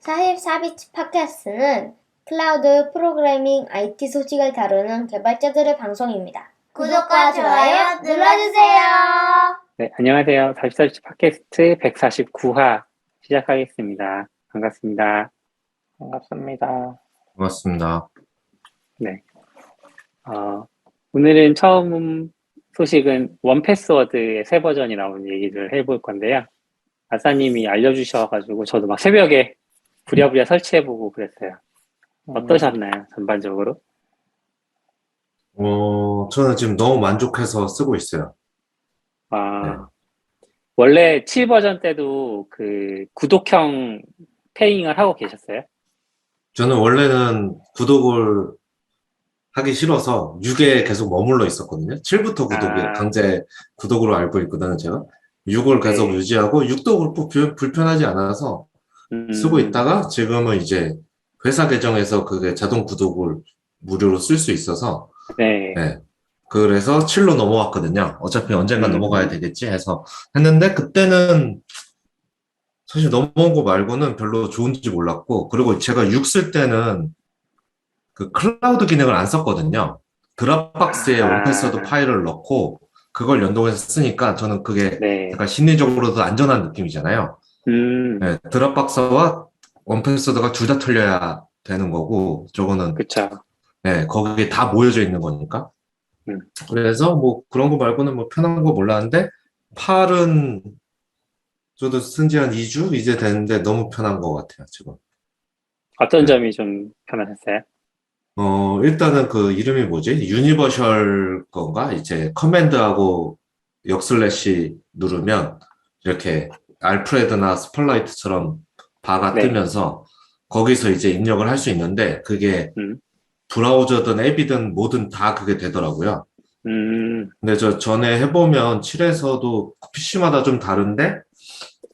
44비치 팟캐스트는 클라우드 프로그래밍 IT 소식을 다루는 개발자들의 방송입니다. 구독과 좋아요 눌러주세요. 네, 안녕하세요. 44비치 팟캐스트 149화 시작하겠습니다. 반갑습니다. 반갑습니다. 고맙습니다. 네. 오늘은 처음 소식은 원패스워드의 새 버전이 나온 얘기를 해볼 건데요. 아싸님이 알려주셔가지고 저도 막 새벽에 부랴부랴 설치해보고 그랬어요. 어떠셨나요, 전반적으로? 저는 지금 너무 만족해서 쓰고 있어요. 네. 원래 7 버전 때도 그 구독형 페잉을 하고 계셨어요? 저는 원래는 구독을 하기 싫어서 6에 계속 머물러 있었거든요. 7부터 강제 구독으로 알고 있거든요, 제가. 6을 계속 유지하고 6도 그렇고 불편하지 않아서 쓰고 있다가 지금은 이제 회사 계정에서 그게 자동 구독을 무료로 쓸 수 있어서 네. 그래서 7로 넘어왔거든요. 어차피 언젠가 넘어가야 되겠지 해서 했는데 그때는 사실 넘어온 거 말고는 별로 좋은지 몰랐고, 그리고 제가 6 쓸 때는 그 클라우드 기능을 안 썼거든요. 드랍박스에 원패스워드 파일을 넣고 그걸 연동해서 쓰니까 저는 그게 약간 심리적으로도 안전한 느낌이잖아요. 네, 드랍박스와 원패스워드가 둘 다 틀려야 되는 거고, 저거는 그쵸. 네, 거기에 다 모여져 있는 거니까. 그래서 뭐 그런 거 말고는 뭐 편한 거 몰랐는데, 팔은 저도 쓴 지 한 2주 이제 됐는데 너무 편한 것 같아요, 지금. 어떤 점이 좀 편하셨어요? 일단은 그 이름이 뭐지? 유니버셜 건가? 이제 커맨드하고 역슬래시 누르면 이렇게 알프레드나 스플라이트처럼 바가 뜨면서 거기서 이제 입력을 할 수 있는데 그게 브라우저든 앱이든 뭐든 다 그게 되더라고요. 근데 저 전에 해보면 7에서도 PC마다 좀 다른데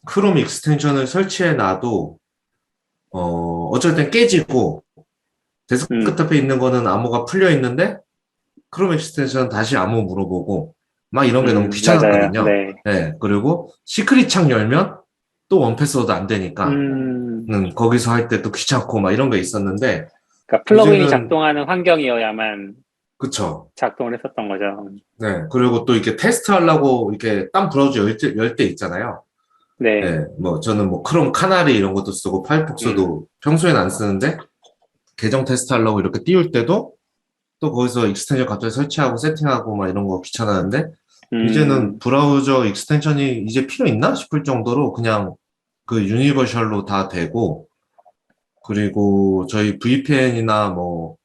크롬 익스텐션을 설치해 놔도 어쩔 땐 깨지고 데스크탑에 있는 거는 암호가 풀려 있는데 크롬 익스텐션 다시 암호 물어보고 막 이런 게 너무 귀찮았거든요. 네, 그리고 시크릿 창 열면 또 원패스워드 안 되니까 거기서 할 때 또 귀찮고 막 이런 게 있었는데, 그러니까 플러그인이 작동하는 환경이어야만 그쵸. 작동을 했었던 거죠. 네, 그리고 또 이렇게 테스트 하려고 이렇게 딴 브라우저 열 때 있잖아요. 네, 뭐 저는 뭐 크롬 카나리 이런 것도 쓰고 파이어폭스도 평소에는 안 쓰는데 계정 테스트 하려고 이렇게 띄울 때도 또 거기서 익스텐션 갑자기 설치하고 세팅하고 막 이런 거 귀찮았는데 이제는 브라우저 익스텐션이 이제 필요 있나 싶을 정도로 그냥 그 유니버셜로 다 되고, 그리고 저희 VPN이나 뭐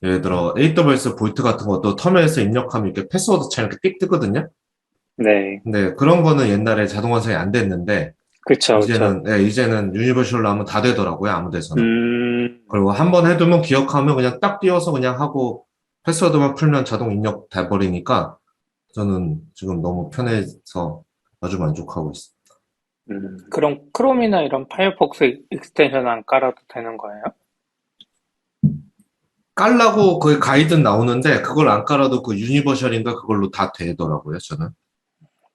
예를 들어 AWS 볼트 같은 것도 터미널에서 입력하면 이렇게 패스워드처럼 이렇게 띡 뜨거든요. 네. 근데 그런 거는 옛날에 자동 완성이 안 됐는데 그쵸, 이제는 이제는 유니버셜로 하면 다 되더라고요, 아무 데서나. 그리고 한 번 해두면 기억하면 그냥 딱 띄워서 그냥 하고 패스워드만 풀면 자동 입력 돼버리니까 저는 지금 너무 편해서 아주 만족하고 있습니다. 그럼 크롬이나 이런 파이어폭스 익스텐션 안 깔아도 되는 거예요? 깔라고 거의 가이드 나오는데 그걸 안 깔아도 그 유니버셜인가 그걸로 다 되더라고요, 저는.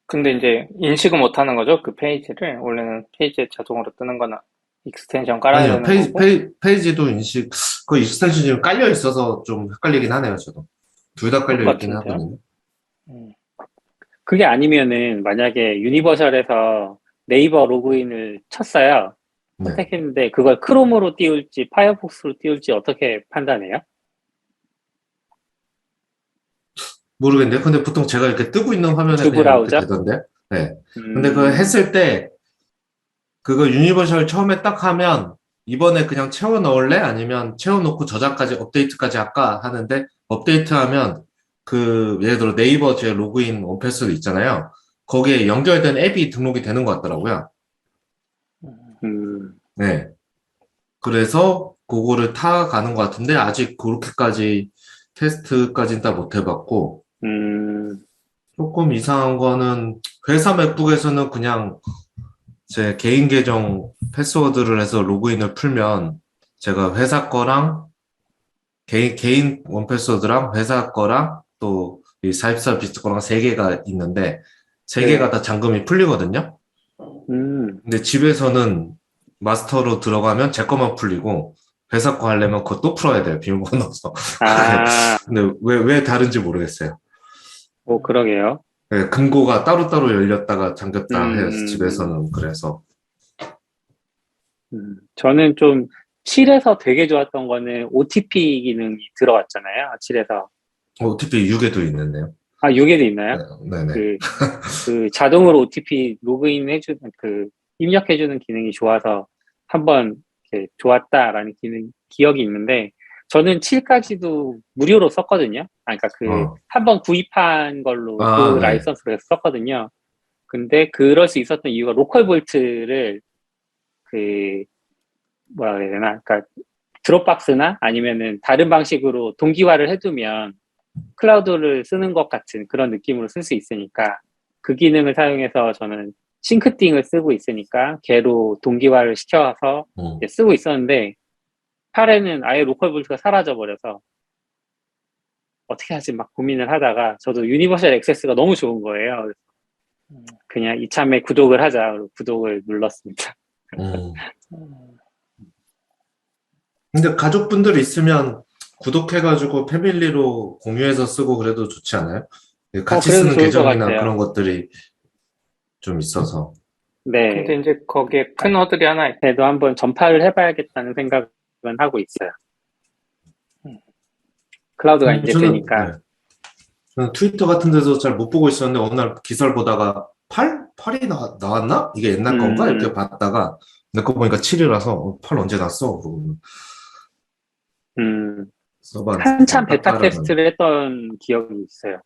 근데 이제 인식은 못 하는 거죠? 그 페이지를? 원래는 페이지에 자동으로 뜨는 거나 익스텐션 깔아야 아니요, 되는 거고? 페이지도 인식, 그 익스텐션이 지금 깔려 있어서 좀 헷갈리긴 하네요, 저도. 둘 다 깔려 있긴 똑같은데요? 하거든요. 그게 아니면은 만약에 유니버셜에서 네이버 로그인을 쳤어요. 네. 선택했는데 그걸 크롬으로 띄울지 파이어폭스로 띄울지 어떻게 판단해요? 모르겠는데, 근데 보통 제가 이렇게 뜨고 있는 화면에 주 그냥 이렇게 브라우저? 되던데. 네. 근데 그거 했을 때, 그거 유니버셜 처음에 딱 하면, 이번에 그냥 채워 넣을래? 아니면 채워놓고 저장까지, 업데이트까지 할까? 하는데, 업데이트하면, 예를 들어 네이버 제 로그인 원패스도 있잖아요. 거기에 연결된 앱이 등록이 되는 것 같더라고요. 네. 그래서 그거를 타가는 것 같은데, 아직 그렇게까지 테스트까지는 다 못 해봤고, 조금 이상한 거는 회사 맥북에서는 그냥 제 개인 계정 패스워드를 해서 로그인을 풀면 제가 회사 거랑 개인 원패스워드랑 회사 거랑 또 이 44 비트 거랑 세 개가 있는데 세 개가 다 잠금이 풀리거든요. 근데 집에서는 마스터로 들어가면 제 것만 풀리고 회사 거 하려면 그거 또 풀어야 돼요. 비밀번호 넣어서. 아, 근데 왜 다른지 모르겠어요. 뭐 그러게요. 네, 금고가 따로따로 열렸다가 잠겼다 해요. 음, 집에서는. 그래서. 저는 좀 7에서 되게 좋았던 거는 OTP 기능이 들어왔잖아요. 7에서. OTP 6에도 있는데요. 아, 6에도 있나요? 네네. 그 자동으로 OTP 로그인 해주는 입력해주는 기능이 좋아서 한번 이렇게 좋았다라는 기억이 있는데 저는 7까지도 무료로 썼거든요. 아, 그러니까 한번 구입한 걸로 그 네. 라이선스로 해서 썼거든요. 근데 그럴 수 있었던 이유가 로컬 볼트를 뭐라 그래야 되나? 그러니까 드롭박스나 아니면은 다른 방식으로 동기화를 해두면 클라우드를 쓰는 것 같은 그런 느낌으로 쓸 수 있으니까 그 기능을 사용해서 저는 싱크띵을 쓰고 있으니까 걔로 동기화를 시켜서 쓰고 있었는데 8에는 아예 로컬 볼트가 사라져 버려서 어떻게 하지 막 고민을 하다가 저도 유니버셜 액세스가 너무 좋은 거예요. 그냥 이참에 구독을 하자. 구독을 눌렀습니다. 근데 가족분들 있으면 구독해가지고 패밀리로 공유해서 쓰고 그래도 좋지 않아요? 같이 그래도 쓰는 좋을 것 계정이나 같아요. 그런 것들이 좀 있어서. 네. 근데 이제 거기에 큰 허들이 하나 있 그래도 한번 전파를 해봐야겠다는 생각은 하고 있어요. 클라우드가 이제 되니까. 네. 저는 트위터 같은 데서 잘 못 보고 있었는데 어느 날 기사를 보다가 8이 나왔나? 이게 옛날 건가? 이렇게 봤다가 내 거 보니까 7이라서 8 언제 났어? 그러고 한참 베타 테스트를 했던 기억이 있어요.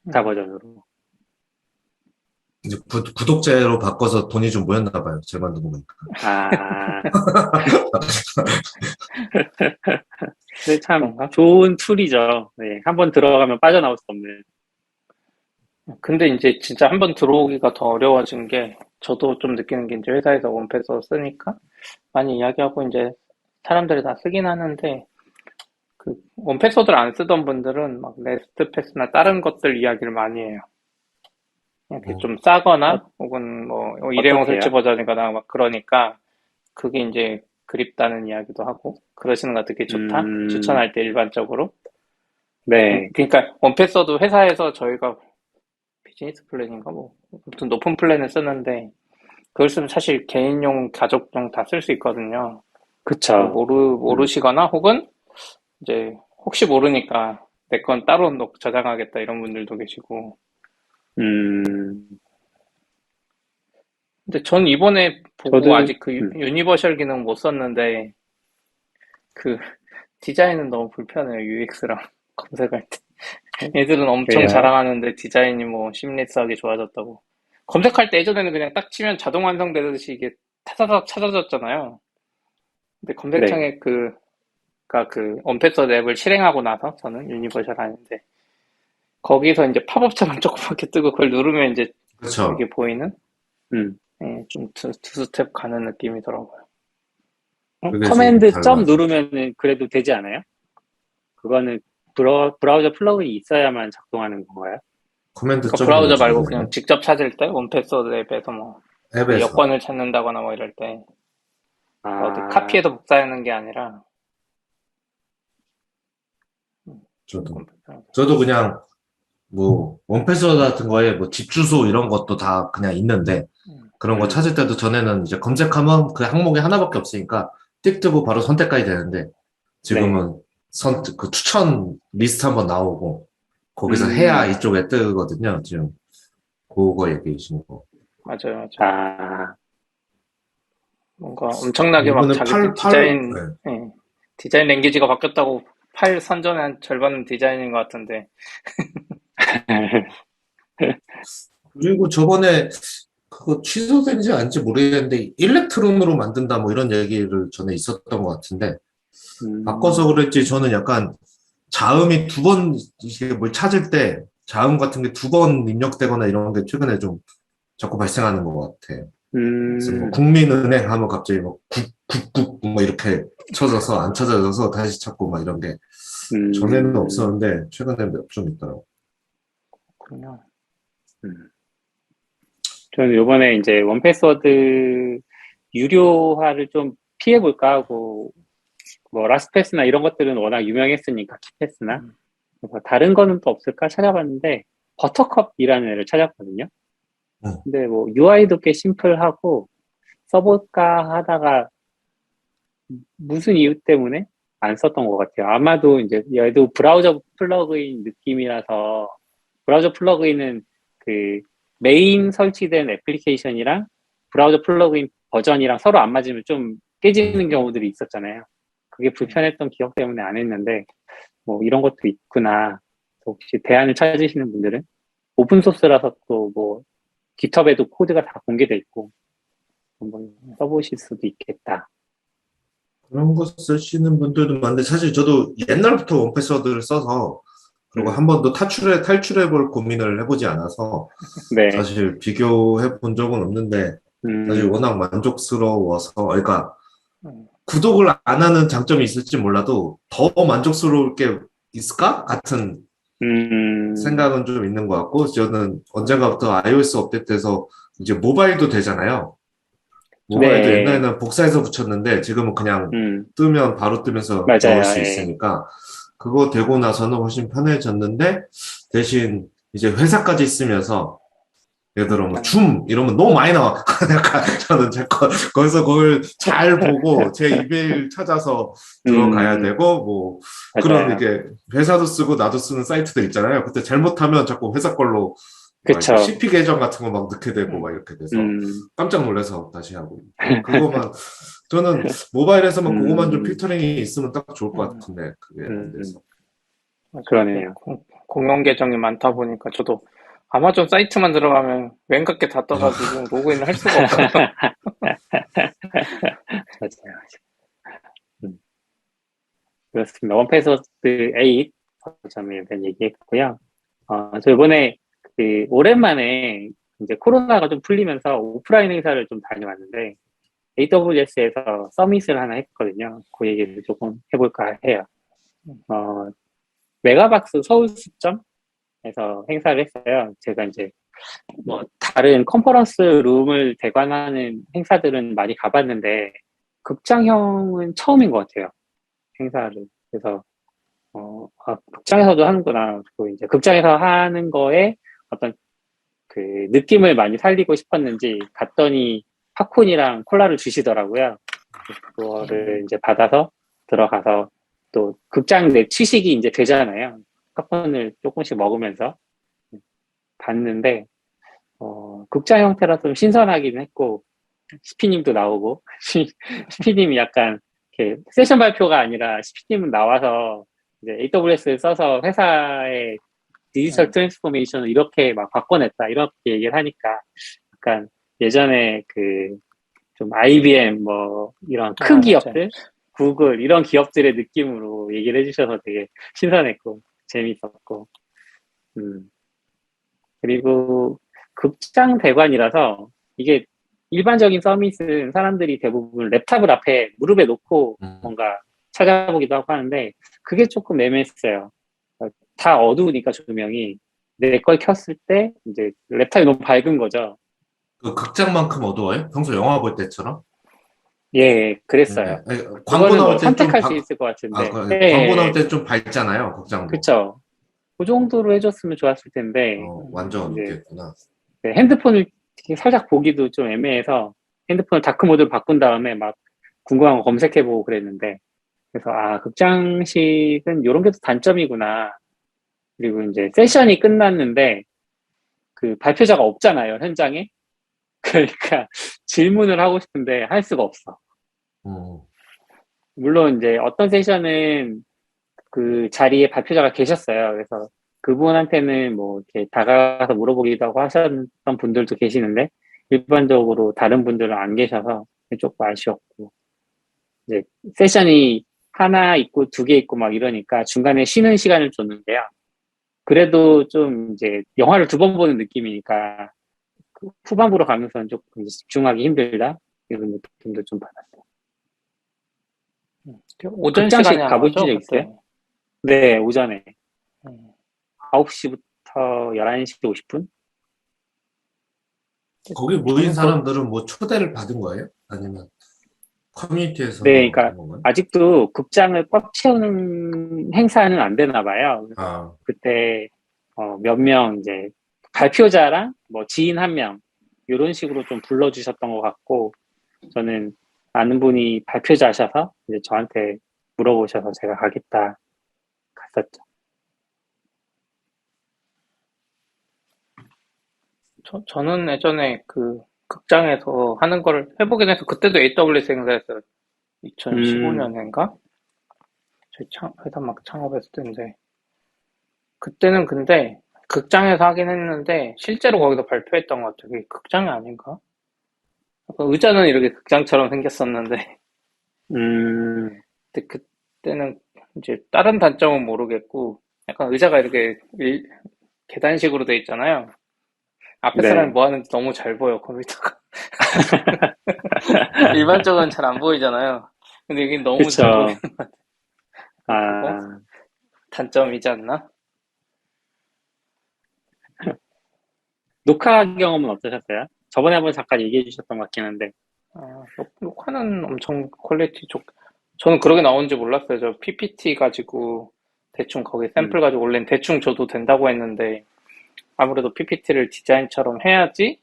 베타 버전으로. 이제 구독제로 바꿔서 돈이 좀 모였나 봐요. 제 만든 거 보니까. 아. 근데 참 좋은 툴이죠. 네, 한번 들어가면 빠져나올 수 없는. 근데 이제 진짜 한번 들어오기가 더 어려워진 게 저도 좀 느끼는 게 이제 회사에서 원패스 쓰니까 많이 이야기하고 이제 사람들이 다 쓰긴 하는데 그 원패스워드를 안 쓰던 분들은 막 레스트 패스나 다른 것들 이야기를 많이 해요. 이렇게 좀 싸거나 혹은 뭐 일회용 설치 버전이거나 막 그러니까 그게 이제 그립다는 이야기도 하고 그러시는 거 되게 좋다. 추천할 때 일반적으로. 네. 그러니까 원패스워드 회사에서 저희가 비즈니스 플랜인가 뭐 아무튼 높은 플랜을 쓰는데 그걸 쓰면 사실 개인용, 가족용 다 쓸 수 있거든요. 그쵸. 모르시거나 혹은 이제 혹시 모르니까 내 건 따로 저장하겠다 이런 분들도 계시고. 근데 전 이번에 보고 아직 그 유니버셜 기능 못 썼는데 그 디자인은 너무 불편해요. UX랑 검색할 때. 애들은 엄청 자랑하는데 디자인이 뭐 심리스하게 좋아졌다고. 검색할 때 예전에는 그냥 딱 치면 자동 완성되듯이 이게 타다닥 찾아졌잖아요. 근데 검색창에 그 언패스워드 앱을 실행하고 나서 저는 유니버셜 하는데 거기서 이제 팝업처럼 조그맣게 뜨고 그걸 누르면 이제 그쵸. 이게 보이는 좀 두 스텝 가는 느낌이더라고요. 커맨드 점 누르면은 그래도 되지 않아요? 그거는 브라우저 플러그인이 있어야만 작동하는 건가요? 커맨드 점 브라우저 말고 그냥 직접 찾을 때 원패스워드 앱에서 뭐 앱에서. 여권을 찾는다거나 뭐 이럴 때 어디 카피해서 복사하는 게 아니라 저도 그냥 뭐 원패스워드 같은 거에 뭐 집 주소 이런 것도 다 그냥 있는데 그런 거 찾을 때도 전에는 이제 검색하면 그 항목이 하나밖에 없으니까 띡 뜨고 바로 선택까지 되는데 지금은 그 추천 리스트 한번 나오고 거기서 해야 이쪽에 뜨거든요. 지금 그거 얘기해 주신 거. 맞아요. 뭔가 엄청나게 막 자기 디자인 랭귀지가 바뀌었다고 파일 선전의 한 절반은 디자인인 것 같은데. 그리고 저번에 그거 취소된지 아닌지 모르겠는데 일렉트론으로 만든다 뭐 이런 얘기를 전에 있었던 것 같은데 바꿔서 그랬지 저는 약간 자음이 두 번 이게 뭘 찾을 때 자음 같은 게 두 번 입력되거나 이런 게 최근에 좀 자꾸 발생하는 것 같아요. 그래서 뭐 국민은행 하면 갑자기 뭐 국국국 뭐 이렇게 쳐져서 안 찾아져서 다시 찾고 막 이런 게 전에는 없었는데 최근에 좀 있더라고. 그렇군요. 저는 이번에 이제 원패스워드 유료화를 좀 피해볼까 하고, 뭐, 라스패스나 이런 것들은 워낙 유명했으니까, 키패스나. 그래서 다른 거는 또 없을까 찾아봤는데, 버터컵이라는 애를 찾았거든요. 응. 근데 뭐, UI도 꽤 심플하고, 써볼까 하다가, 무슨 이유 때문에 안 썼던 것 같아요. 아마도 이제, 얘도 브라우저 플러그인 느낌이라서, 브라우저 플러그인은 그, 메인 설치된 애플리케이션이랑 브라우저 플러그인 버전이랑 서로 안 맞으면 좀 깨지는 경우들이 있었잖아요. 그게 불편했던 기억 때문에 안 했는데, 뭐 이런 것도 있구나. 혹시 대안을 찾으시는 분들은 오픈소스라서 또 뭐 깃허브에도 코드가 다 공개돼 있고 한번 써보실 수도 있겠다. 그런 거 쓰시는 분들도 많은데, 사실 저도 옛날부터 원패스워드를 써서, 그리고 한 번도 탈출해 볼 고민을 해보지 않아서, 네. 사실 비교해 본 적은 없는데, 사실 워낙 만족스러워서, 그러니까, 구독을 안 하는 장점이 있을지 몰라도, 더 만족스러울 게 있을까? 같은 생각은 좀 있는 것 같고, 저는 언젠가부터 iOS 업데이트해서 이제 모바일도 되잖아요. 모바일도 네. 옛날에는 복사해서 붙였는데 지금은 그냥 뜨면 바로 뜨면서 넣을 맞아요. 수 예. 있으니까 그거 되고 나서는 훨씬 편해졌는데 대신 이제 회사까지 쓰면서 예를 들어 뭐 줌 이러면 너무 많이 나와. 약간 저는 거기서 그걸 잘 보고 제 이메일 찾아서 들어가야 되고 뭐 그런 맞아요. 이게 회사도 쓰고 나도 쓰는 사이트들 있잖아요. 그때 잘못하면 자꾸 회사 걸로 막 이렇게 그쵸. CP 계정 같은 거 막 넣게 되고 막 이렇게 돼서 음, 깜짝 놀라서 다시 하고 있는데 그거만 저는 모바일에서만 그거만 좀 음, 필터링이 있으면 딱 좋을 것 음, 같은데 그게 안 음, 돼서 맞아요. 그러네요. 공용 계정이 많다 보니까 저도 아마존 사이트만 들어가면 웬갖 게 다 떠가지고 로그인을 할 수가 없어요. 맞아요. 음, 그렇습니다. 원패스워드 8 버전에 대한 얘기했고요. 저 이번에 오랜만에 이제 코로나가 좀 풀리면서 오프라인 행사를 좀 다녀왔는데 AWS에서 서밋을 하나 했거든요. 그 얘기를 조금 해볼까 해요. 어, 메가박스 서울 수점에서 행사를 했어요. 제가 이제 뭐 다른 컨퍼런스 룸을 대관하는 행사들은 많이 가봤는데 극장형은 처음인 것 같아요. 행사를. 그래서 극장에서도 하는구나. 그리고 이제 극장에서 하는 거에 어떤 그 느낌을 많이 살리고 싶었는지 갔더니 팝콘이랑 콜라를 주시더라고요. 그거를 이제 받아서 들어가서 또 극장 내 취식이 이제 되잖아요. 팝콘을 조금씩 먹으면서 봤는데 극장 형태라 좀 신선하긴 했고 시피님도 나오고 시피님이 약간 이렇게 세션 발표가 아니라 시피님은 나와서 이제 AWS를 써서 회사의 디지털 트랜스포메이션을 이렇게 막 바꿔냈다 이렇게 얘기를 하니까 약간 예전에 그 좀 IBM 뭐 이런 큰 맞아요. 기업들 구글 이런 기업들의 느낌으로 얘기를 해주셔서 되게 신선했고 재밌었고 그리고 극장 대관이라서 이게 일반적인 서밋은 사람들이 대부분 랩탑을 앞에 무릎에 놓고 뭔가 찾아보기도 하고 하는데 그게 조금 애매했어요. 다 어두우니까 조명이 내 걸 켰을 때 이제 랩탑이 너무 밝은 거죠. 그 극장만큼 어두워요? 평소 영화 볼 때처럼? 예, 그랬어요. 네. 아니, 광고 그거는 뭐 나올 땐 좀 선택할 수 있을 것 같은데, 광고 나올 예, 땐 좀 밝잖아요, 극장도. 그쵸. 그 정도로 해줬으면 좋았을 텐데, 완전 이제 어둡겠구나. 핸드폰을 이렇게 살짝 보기도 좀 애매해서 핸드폰을 다크 모드로 바꾼 다음에 막 궁금한 거 검색해보고 그랬는데, 그래서 극장식은 이런 게 또 단점이구나. 그리고 이제 세션이 끝났는데 그 발표자가 없잖아요, 현장에. 그러니까 질문을 하고 싶은데 할 수가 없어. 음, 물론 이제 어떤 세션은 그 자리에 발표자가 계셨어요. 그래서 그분한테는 뭐 이렇게 다가가서 물어보기도 하고 하셨던 분들도 계시는데 일반적으로 다른 분들은 안 계셔서 조금 아쉬웠고 이제 세션이 하나 있고 두 개 있고 막 이러니까 중간에 쉬는 시간을 줬는데요. 그래도 좀 이제 영화를 두 번 보는 느낌이니까 그 후반부로 가면서는 조금 이제 집중하기 힘들다 이런 느낌도 좀 받았어요. 오전 시간에 극장식 한 가보신 거죠, 적 그때? 있어요? 네, 오전에 음, 9시부터 11시 50분? 거기 모인 저는 사람들은 뭐 초대를 받은 거예요? 아니면 커뮤니티에서 네, 그러니까 하는 건가요? 아직도 극장을 꽉 채우는 행사는 안 되나 봐요. 그래서 아, 그때 몇 명 이제 발표자랑 뭐 지인 한 명 이런 식으로 좀 불러주셨던 것 같고 저는 아는 분이 발표자셔서 이제 저한테 물어보셔서 제가 가겠다 갔었죠. 저는 예전에 그 극장에서 하는 거를 해보긴 해서 그때도 AWS 행사였어요. 음, 2015년인가? 저희 회사 막 창업했을 때인데 그때는 근데 극장에서 하긴 했는데 실제로 거기서 발표했던 것 같아요. 그게 극장이 아닌가? 약간 의자는 이렇게 극장처럼 생겼었는데 음, 근데 그때는 이제 다른 단점은 모르겠고 약간 의자가 이렇게 계단식으로 돼 있잖아요. 앞에 사람이 네, 뭐 하는지 너무 잘 보여, 컴퓨터가. 일반적으로는 잘 안 보이잖아요. 근데 여긴 너무 잘 보이는 그쵸. 것 같아요. 그거 아, 단점이지 않나? 녹화 경험은 어떠셨어요? 저번에 한번 잠깐 얘기해 주셨던 것 같긴 한데. 아, 녹화는 엄청 퀄리티 좋. 저는 그러게 나오는지 몰랐어요. 저 PPT 가지고 대충 거기 샘플 음, 가지고 원래는 대충 줘도 된다고 했는데 아무래도 PPT를 디자인처럼 해야지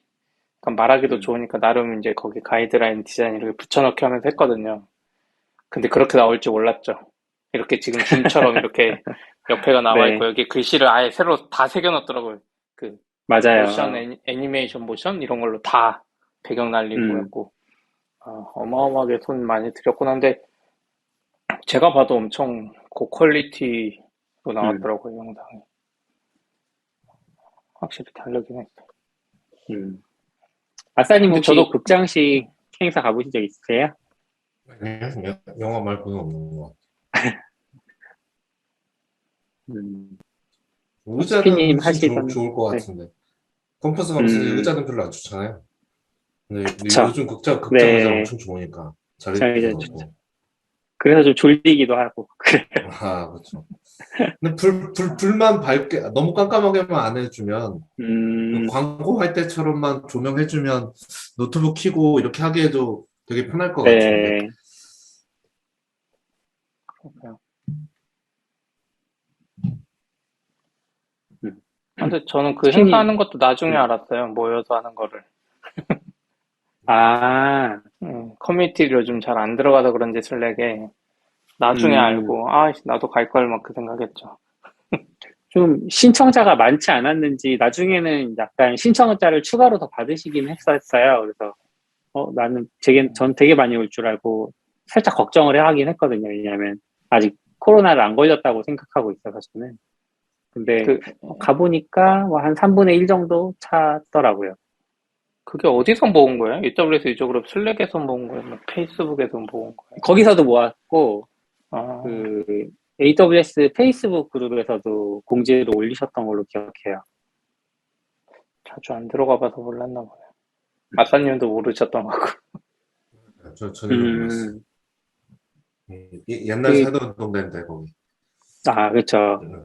약간 말하기도 음, 좋으니까 나름 이제 거기 가이드라인 디자인 이렇게 붙여넣기 하면서 했거든요. 근데 그렇게 나올지 몰랐죠. 이렇게 지금 줌처럼 이렇게 옆에가 나와 있고 네, 여기 글씨를 아예 새로 다 새겨놨더라고요. 그 모션 맞아요. 애니메이션 모션 이런 걸로 다 배경 날리고 음, 했고 어마어마하게 손 많이 들였구나 한데 제가 봐도 엄청 고퀄리티로 음, 나왔더라고요 영상이. 확실히 다르긴 했어요. 음. 아싸님 근데 혹시 저도 극장식 행사 가보신 적 있으세요? 아니요. 영화 말고는 없는 것 같아요. 음, 의자는 피님 훨씬 하시던, 좋을 것 네, 같은데. 컴퍼스 감성이 음, 의자는 별로 안 좋잖아요. 근데 그쵸. 요즘 극장 의자 네, 엄청 좋으니까. 극장 자리도 이제 넓고. 그래서 좀 졸리기도 하고, 그래. 아, 그렇죠. 근데 불만 밝게, 너무 깜깜하게만 안 해주면, 그 음, 광고할 때처럼만 조명해주면 노트북 켜고 이렇게 하기에도 되게 편할 것 같은데. 네, 그렇고요. 음. 근데 저는 그 피님, 행사하는 것도 나중에 음, 알았어요. 모여서 하는 거를. 아, 커뮤니티를 요즘 잘 안 들어가서 그런지 슬랙에 나중에 음, 알고 나도 갈 걸 막 그 생각했죠. 좀 신청자가 많지 않았는지 나중에는 약간 신청자를 추가로 더 받으시긴 했었어요. 그래서 나는 전 되게 많이 올 줄 알고 살짝 걱정을 하긴 했거든요. 왜냐하면 아직 코로나를 안 걸렸다고 생각하고 있어서 저는. 근데 그 가보니까 뭐 한 3분의 1 정도 차더라고요. 그게 어디서 모은 거예요? AWS 이쪽으로 슬랙에서 모은 거예요? 뭐 페이스북에서 모은 거예요? 거기서도 모았고 아, 그 AWS 페이스북 그룹에서도 공지를 올리셨던 걸로 기억해요. 자주 안 들어가 봐서 몰랐나 보네요. 마사님도 모르셨던 거고. 전혀 몰랐어요. 음, 옛날 그, 살던 동네인데, 거기. 그렇죠. 음,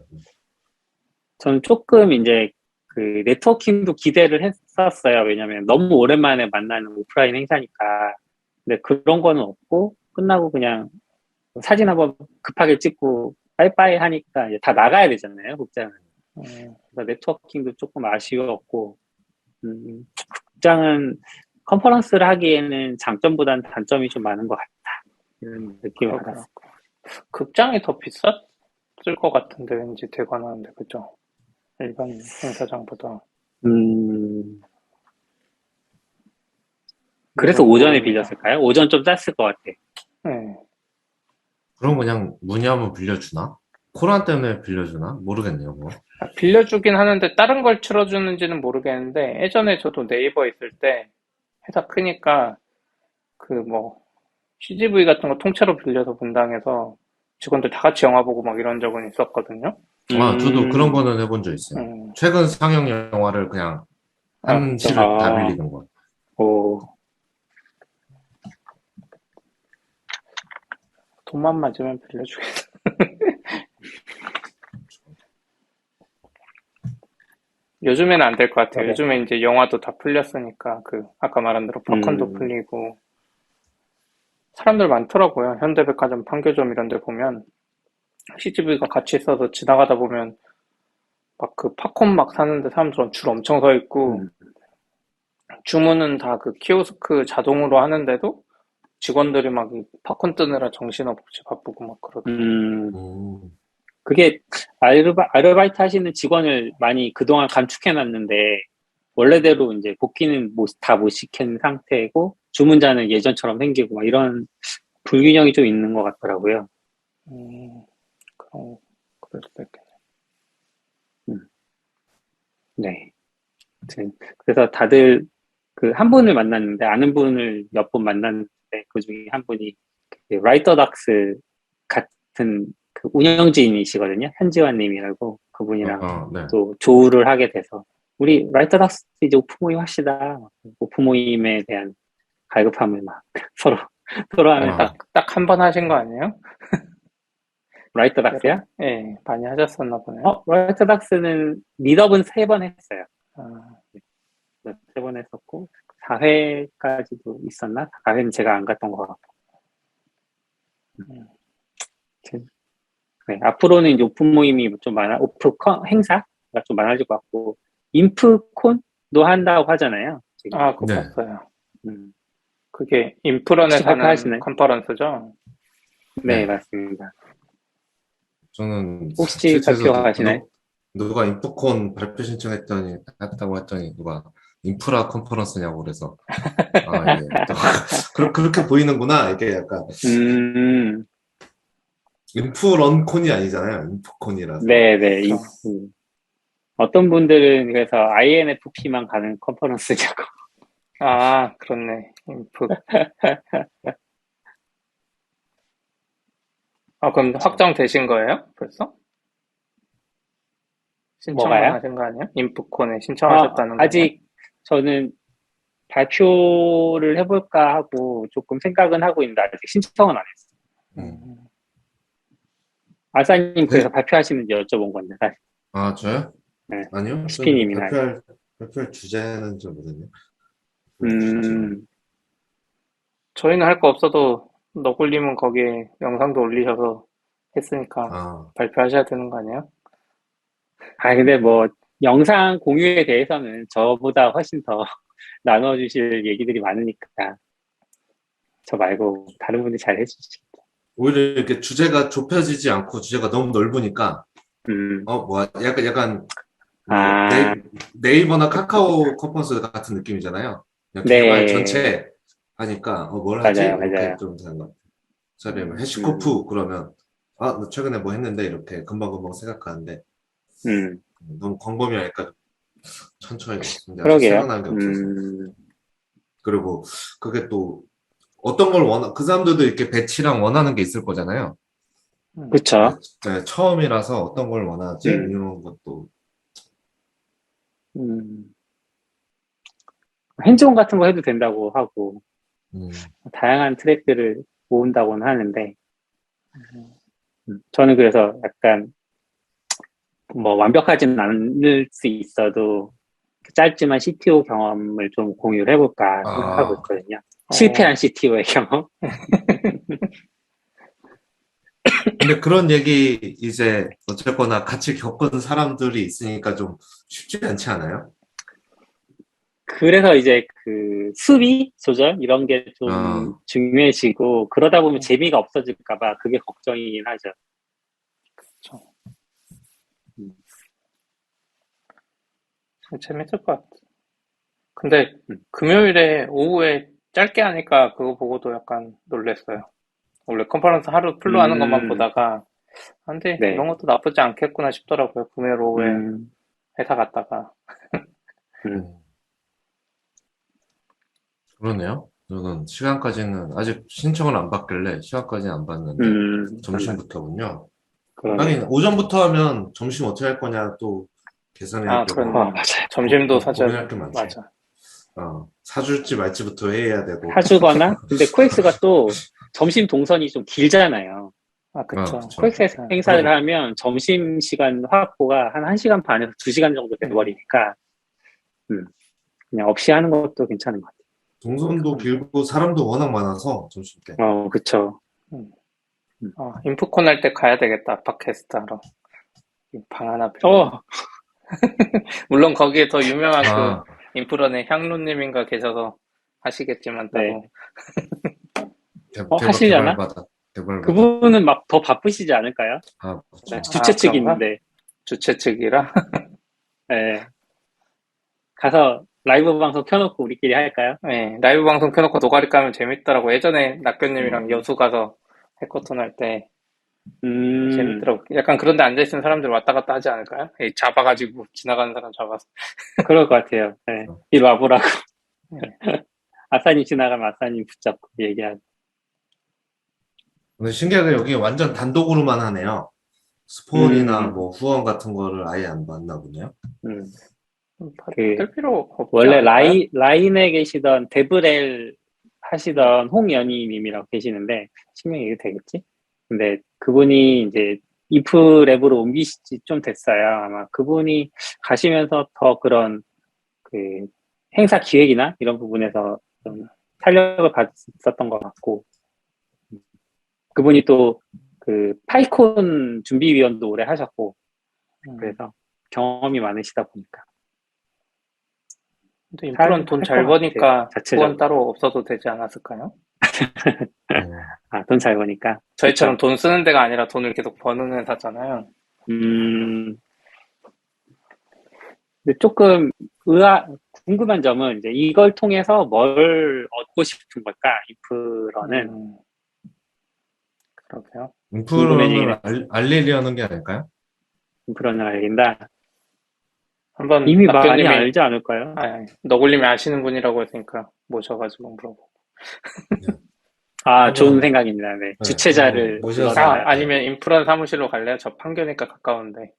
저는 조금 이제 그 네트워킹도 기대를 했었어요. 왜냐면 너무 오랜만에 만나는 오프라인 행사니까. 근데 그런 거는 없고 끝나고 그냥 사진 한번 급하게 찍고 빠이빠이 하니까 이제 다 나가야 되잖아요, 극장은. 음, 그래서 네트워킹도 조금 아쉬웠고, 극장은 컨퍼런스를 하기에는 장점보다는 단점이 좀 많은 것 같다. 이런 느낌을 그러게요. 받았어요. 극장이 더 비쌌을 것 같은데 왠지 대관하는데 그죠? 일반 행사장보다. 음, 그래서 이건 오전에 모릅니다. 빌렸을까요? 오전 좀 짰을 것 같아. 네. 그럼 그냥 문의하면 빌려주나? 코로나 때문에 빌려주나? 모르겠네요, 뭐. 빌려주긴 하는데 다른 걸 틀어주는지는 모르겠는데 예전에 저도 네이버 있을 때 회사 크니까 그 뭐 CGV 같은 거 통째로 빌려서 분당해서 직원들 다 같이 영화 보고 막 이런 적은 있었거든요. 아, 저도 그런 음, 거는 해본 적 있어요. 음, 최근 상영 영화를 그냥 한 그죠. 시를 다 아, 빌리는 거. 오, 돈만 맞으면 빌려주겠어. 요즘에는 안 될 것 같아요. 네. 요즘에 이제 영화도 다 풀렸으니까, 아까 말한 대로 팝콘도 풀리고, 사람들 많더라고요. 현대백화점, 판교점 이런 데 보면, CGV가 같이 있어서 지나가다 보면, 막 팝콘 막 사는데 사람들 줄 엄청 서 있고, 주문은 다 키오스크 자동으로 하는데도 직원들이 막 팝콘 뜨느라 정신없이 바쁘고 막 그러더라고요. 음. 그게 아르바이트 하시는 직원을 많이 그동안 감축해놨는데, 원래대로 이제 복귀는 다 못 시킨 상태고, 주문자는 예전처럼 생기고, 막 이런 불균형이 좀 있는 것 같더라고요. 그럴 수도 있겠네요. 네. 아무튼 그래서 다들 한 분을 만났는데, 아는 분을 몇 분 만났는데, 그 중에 한 분이 라이터닥스 같은 운영진이시거든요. 현지환님이라고 그분이랑 네. 또 조우를 하게 돼서 우리 라이터닥스 이제 오프 모임 합시다. 오프 모임에 대한 갈급함을 막 서로 하면 딱 한 번 하신 거 아니에요? 라이터닥스야? 네, 많이 하셨었나 보네요. 라이터닥스는 미덥은 3번 했어요. 아, 3번 했었고 4회까지도 있었나? 4회는 제가 안 갔던 것 같고. 네, 앞으로는 이제 오픈 모임이 좀 행사가 좀 많아질 것 같고, 인프콘도 한다고 하잖아요. 지금. 그거 네. 봤어요. 음, 그게 인프런에서 혹시 하는 발표하시나요? 컨퍼런스죠? 네, 네. 맞습니다. 저는 혹시 트위터에서 발표하시나요? 누가 인프콘 발표 신청했더니 했다고 했더니 누가 인프라 컨퍼런스냐고 그래서 이게 또 그렇게 보이는구나. 이게 약간 인프런콘이 아니잖아요. 인프콘이라서. 네네. 그렇죠. 어떤 분들은 그래서 INFP만 가는 컨퍼런스냐고. 그렇네. 인프. 그럼 확정되신 거예요? 벌써? 신청만 뭐가요? 하신 거 아니에요? 인프콘에 신청하셨다는 거 아니에요? 아직 저는 발표를 해볼까 하고 조금 생각은 하고 있는데 아직 신청은 안 했어요. 아사님 그래서 발표하시는지 여쭤본 건데 사실. 저요? 네. 아니요. 시피님이나. 발표할 주제는 좀 모르겠네요. 저희는 할 거 없어도 너굴님은 거기에 영상도 올리셔서 했으니까 발표하셔야 되는 거 아니에요? 근데 뭐 영상 공유에 대해서는 저보다 훨씬 더 나눠주실 얘기들이 많으니까 저 말고 다른 분들이 잘 해주시죠. 오히려 이렇게 주제가 좁혀지지 않고 주제가 너무 넓으니까 약간 네이버나 카카오 컨퍼런스 같은 느낌이잖아요. 그냥 개발 전체 하니까 뭘 하지? 이렇게 좀 되는 것 같아요. 차라리 해시코프 그러면 나 최근에 뭐 했는데 이렇게 금방금방 생각하는데 너무 광범위하니까 천천히 아직 생각나는 게 없어서. 그리고 그게 또 어떤 걸 그 사람들도 이렇게 배치랑 원하는 게 있을 거잖아요. 그쵸. 네, 처음이라서 어떤 걸 원하지? 이런 것도. 핸즈온 같은 거 해도 된다고 하고, 다양한 트랙들을 모은다고는 하는데, 저는 그래서 약간, 뭐 완벽하진 않을 수 있어도, 짧지만 CTO 경험을 좀 공유를 해볼까 생각하고 있거든요. 실패한 CTO의 경험. 근데 그런 얘기 이제 어쨌거나 같이 겪은 사람들이 있으니까 좀 쉽지 않지 않아요? 그래서 이제 수비 조절 이런 게 좀 중요해지고 그러다 보면 재미가 없어질까봐 그게 걱정이긴 하죠. 그렇죠. 재밌을 것 같아. 근데 금요일에 오후에 짧게 하니까 그거 보고도 약간 놀랬어요. 원래 컨퍼런스 하루 풀로 하는 것만 보다가 근데 이런 것도 나쁘지 않겠구나 싶더라고요. 금요일 오후에 회사 갔다가. 그러네요. 저는 시간까지는 아직 신청을 안 받길래 시간까지는 안 받는데 점심부터군요. 하긴 오전부터 하면 점심 어떻게 할 거냐 또 계산해야 되고 맞아요. 점심도 고민할 게 많지. 맞아. 사줄지 말지부터 해야 되고. 사주거나 근데 코엑스가 또 점심 동선이 좀 길잖아요. 아, 그쵸. 그쵸. 코엑스 네. 행사를 그리고- 하면 점심시간 확보가 한 1시간 반에서 2시간 정도 돼버리니까, 그냥 없이 하는 것도 괜찮은 것 동선도 길고 사람도 워낙 많아서 점심 때. 같아요. 그쵸. 음. 음. 인프콘 할 때 가야 되겠다. 팟캐스트 하러. 방 하나 빌려. 어, 물론 거기에 더 유명한 아, 인프런의 향로님인가 계셔서 하시겠지만 네. 따로. 하시려나? 개발받아. 그분은 막 더 바쁘시지 않을까요? 아, 그쵸. 주최 측이 그런가? 있는데, 주최 측이라? 예. 가서 라이브 방송 켜놓고 우리끼리 할까요? 네, 라이브 방송 켜놓고 노가리 까면 재밌더라고. 예전에 낙교님이랑 여수 가서 해커톤 할 때 재밌더라고. 약간 그런 데 앉아있는 사람들 왔다 갔다 하지 않을까요? 잡아가지고 지나가는 사람 잡아서. 그럴 것 같아요. 예. 이리 와보라고. 네. 아싸님 지나가면 아싸님 붙잡고 얘기하고. 근데 신기하게 여기 완전 단독으로만 하네요. 스폰이나 음. 뭐 후원 같은 거를 아예 안 받나 보네요. 음. 받을 필요 없지 원래 않을까요? 라인에 계시던 데브렐 하시던 홍연희님이라고 계시는데, 실명이 이게 되겠지? 근데 그분이 이제 이프랩으로 옮기시지 좀 됐어요. 아마 그분이 가시면서 더 그런 그 행사 기획이나 이런 부분에서 좀 탄력을 받았었던 것 같고, 그분이 또 그 파이콘 준비위원도 오래 하셨고, 그래서 경험이 많으시다 보니까. 근데 인프런 돈 잘 버니까 자체적으로. 후원 따로 없어도 되지 않았을까요? 돈 잘 버니까. 저희처럼 그쵸. 돈 쓰는 데가 아니라 돈을 계속 버는 회사잖아요. 근데 조금 궁금한 점은 이제 이걸 통해서 뭘 얻고 싶은 걸까? 인프로는 그러게요. 궁금해지긴 인프로는 해. 알리려는 게 아닐까요? 인프로는 알긴다. 한번 이미 많이 낙교님이 알지 않을까요? 너굴님이 아시는 분이라고 했으니까 모셔가지고 물어보고. 좋은 한번, 생각입니다. 네. 네, 한번 주최자를 모셔서, 불러달라. 아니면 인프런 사무실로 갈래요? 저 판교니까 가까운데.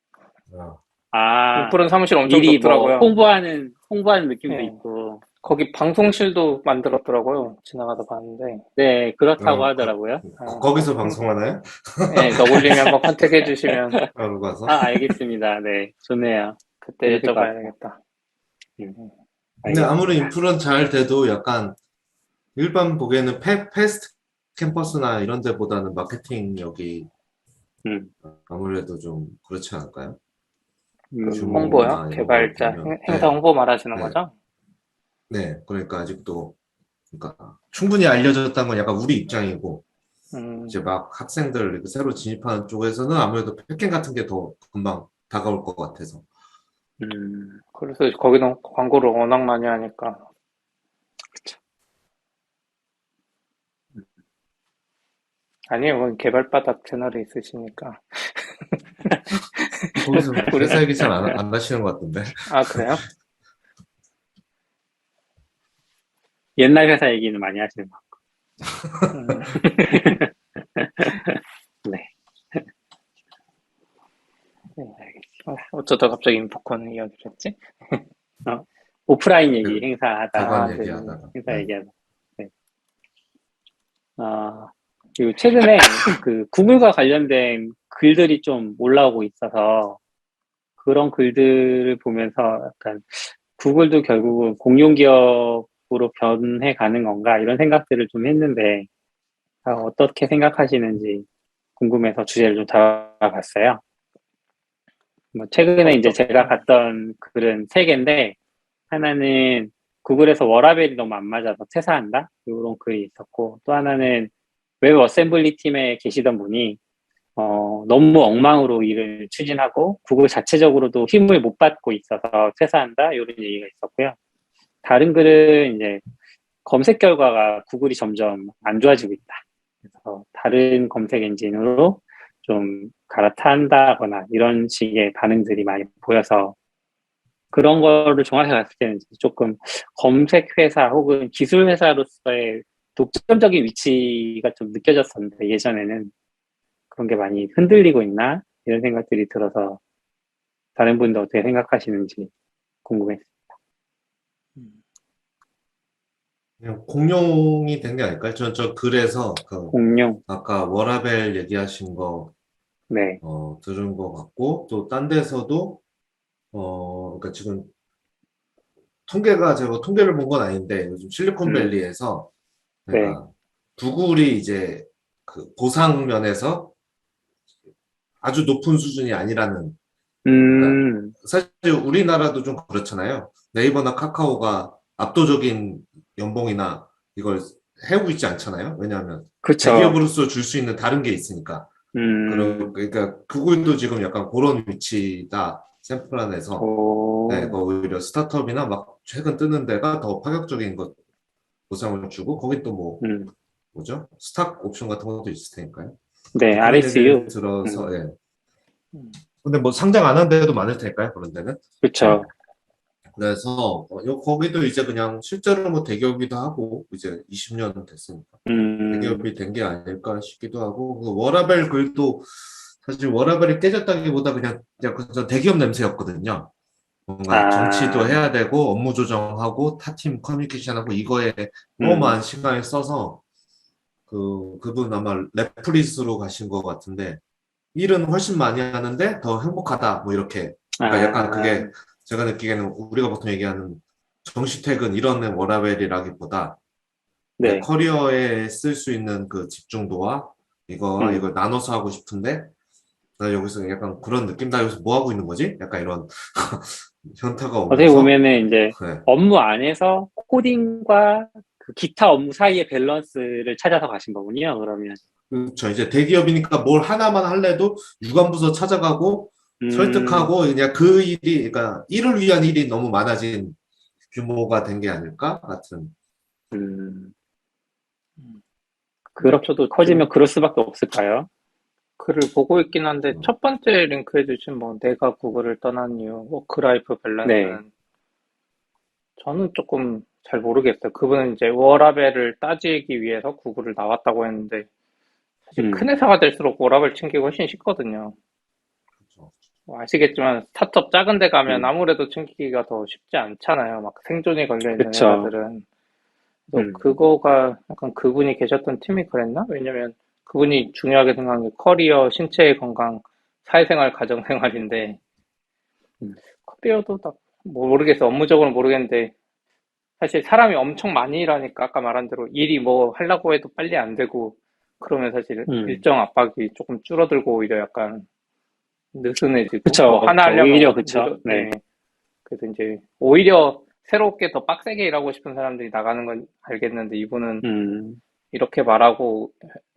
어, 인프런 사무실 엄청 미리 뭐 좋더라고요. 홍보하는 느낌도 예. 있고. 거기 방송실도 만들었더라고요. 지나가다 봤는데. 네, 그렇다고 하더라고요. 거기서 방송하나요? 네, 너굴님이 한번 컨택해 주시면 바로 가서? 알겠습니다. 네, 좋네요. 그때 재밌을 것 같아요. 여쭤봐야겠다. 근데 아무리 알겠습니다. 인프라는 잘 돼도 약간 일반 보기에는 패스트 캠퍼스나 이런 데보다는 마케팅력이 음, 아무래도 좀 그렇지 않을까요? 홍보요? 규모나 이런 걸 개발자, 보면. 행사 네, 홍보 말하시는 네, 거죠? 네. 그러니까 아직도, 그러니까 충분히 알려졌다는 건 약간 우리 입장이고, 이제 막 학생들 이렇게 새로 진입하는 쪽에서는 아무래도 패킹 같은 게 더 금방 다가올 것 같아서. 그래서 거기는 광고를 워낙 많이 하니까. 아니에요, 거기 개발바닥 채널이 있으시니까. 거기서 회사 얘기 잘 안 하시는 것 같던데. 아, 그래요? 옛날 회사 얘기는 많이 하시는 것 음, 같고. 네. 어쩌다 갑자기 인포콘을 이어주셨지? 오프라인 얘기 행사하다. 대관 네. 얘기하다가. 행사 네. 얘기하다. 네. 그리고 최근에 그 구글과 관련된 글들이 좀 올라오고 있어서 그런 글들을 보면서 약간 구글도 결국은 공룡 기업으로 변해 가는 건가 이런 생각들을 좀 했는데 어떻게 생각하시는지 궁금해서 주제를 좀 잡아봤어요. 뭐 최근에 이제 제가 봤던 글은 세 개인데 하나는 구글에서 워라밸이 너무 안 맞아서 퇴사한다 이런 글이 있었고 또 하나는 웹 어셈블리 팀에 계시던 분이 너무 엉망으로 일을 추진하고 구글 자체적으로도 힘을 못 받고 있어서 퇴사한다 이런 얘기가 있었고요. 다른 글은 이제 검색 결과가 구글이 점점 안 좋아지고 있다. 그래서 다른 검색 엔진으로 좀 갈아탄다거나 이런 식의 반응들이 많이 보여서 그런 거를 종합해 봤을 때는 조금 검색 회사 혹은 기술 회사로서의 독점적인 위치가 좀 느껴졌었는데 예전에는 그런 게 많이 흔들리고 있나 이런 생각들이 들어서 다른 분도 어떻게 생각하시는지 궁금했어요. 그냥 공룡이 된 게 아닐까요? 저 그래서 공룡. 아까 워라벨 얘기하신 거 네. 들은 것 같고 또 딴 데서도 그러니까 지금 제가 통계를 본 건 아닌데 요즘 음, 실리콘밸리에서 네. 그러니까 구글이 이제 그 보상 면에서 아주 높은 수준이 아니라는 그러니까 음, 사실 우리나라도 좀 그렇잖아요. 네이버나 카카오가 압도적인 연봉이나 이걸 해오고 있지 않잖아요. 왜냐하면 그쵸. 대기업으로서 줄 수 있는 다른 게 있으니까. 음, 그러니까 구글도 지금 약간 그런 위치다. 샌프란에서. 네, 그 오, 오히려 스타트업이나 막 최근 뜨는 데가 더 파격적인 것 보상을 주고 거기 또 뭐 음, 뭐죠? 스탁 옵션 같은 것도 있을 테니까요. 네, 그런 얘기를 RSU. 들어서 예. 음. 근데 뭐 상장 안 한 데도 많을 테니까요. 그런 데는. 네. 그쵸. 그래서 거기도 이제 그냥 실제로 뭐 대기업이기도 하고 이제 20년 됐으니까 음, 대기업이 된 게 아닐까 싶기도 하고 그 워라벨 글도 사실 워라벨이 깨졌다기보다 그냥 그 대기업 냄새였거든요. 뭔가 정치도 아, 해야 되고 업무 조정하고 타팀 커뮤니케이션하고 이거에 음, 어마어마한 시간을 써서 그분 아마 넷플릭스로 가신 것 같은데 일은 훨씬 많이 하는데 더 행복하다 뭐 이렇게 그러니까 약간 아, 그게 제가 느끼기에는 우리가 보통 얘기하는 정시 퇴근 이런 워라밸이라기보다 내 네. 커리어에 쓸 수 있는 그 집중도와 이걸 나눠서 하고 싶은데 나 여기서 약간 그런 느낌 나 여기서 뭐 하고 있는 거지? 약간 이런 현타가 어떻게 오면서 보면은 이제 네. 업무 안에서 코딩과 그 기타 업무 사이의 밸런스를 찾아서 가신 거군요, 그러면. 그렇죠. 이제 대기업이니까 뭘 하나만 할래도 유관부서 찾아가고 음, 설득하고 그냥 그 일이 그러니까 일을 위한 일이 너무 많아진 규모가 된 게 아닐까 같은. 음, 음. 그렇게 저도 지금 커지면 그럴 수밖에 없을까요? 글을 보고 있긴 한데, 어, 첫 번째 링크해 주신 뭐, 내가 구글을 떠난 이유, 워크라이프 네. 밸런스는 저는 조금 잘 모르겠어요. 그분은 이제 워라밸을 따지기 위해서 구글을 나왔다고 했는데, 사실 큰 음, 회사가 될수록 워라밸 챙기기 훨씬 쉽거든요. 그렇죠. 뭐 아시겠지만, 스타트업 작은 데 가면 음, 아무래도 챙기기가 더 쉽지 않잖아요. 막 생존이 걸려 있는 그쵸. 회사들은. 그래서 음, 그거가 약간 그분이 계셨던 팀이 그랬나? 왜냐면 그분이 중요하게 생각한 게 커리어, 신체의 건강, 사회생활, 가정생활인데 음, 커리어도 딱 모르겠어. 업무적으로는 모르겠는데 사실 사람이 엄청 많이 일하니까 아까 말한 대로 일이 뭐 하려고 해도 빨리 안 되고 그러면 사실 음. 일정 압박이 조금 줄어들고 오히려 약간 느슨해지고 뭐 그쵸, 하나 그쵸. 하려면 오히려 그쵸. 네. 예. 그래서 이제 오히려 새롭게 더 빡세게 일하고 싶은 사람들이 나가는 건 알겠는데 이분은 음, 이렇게 말하고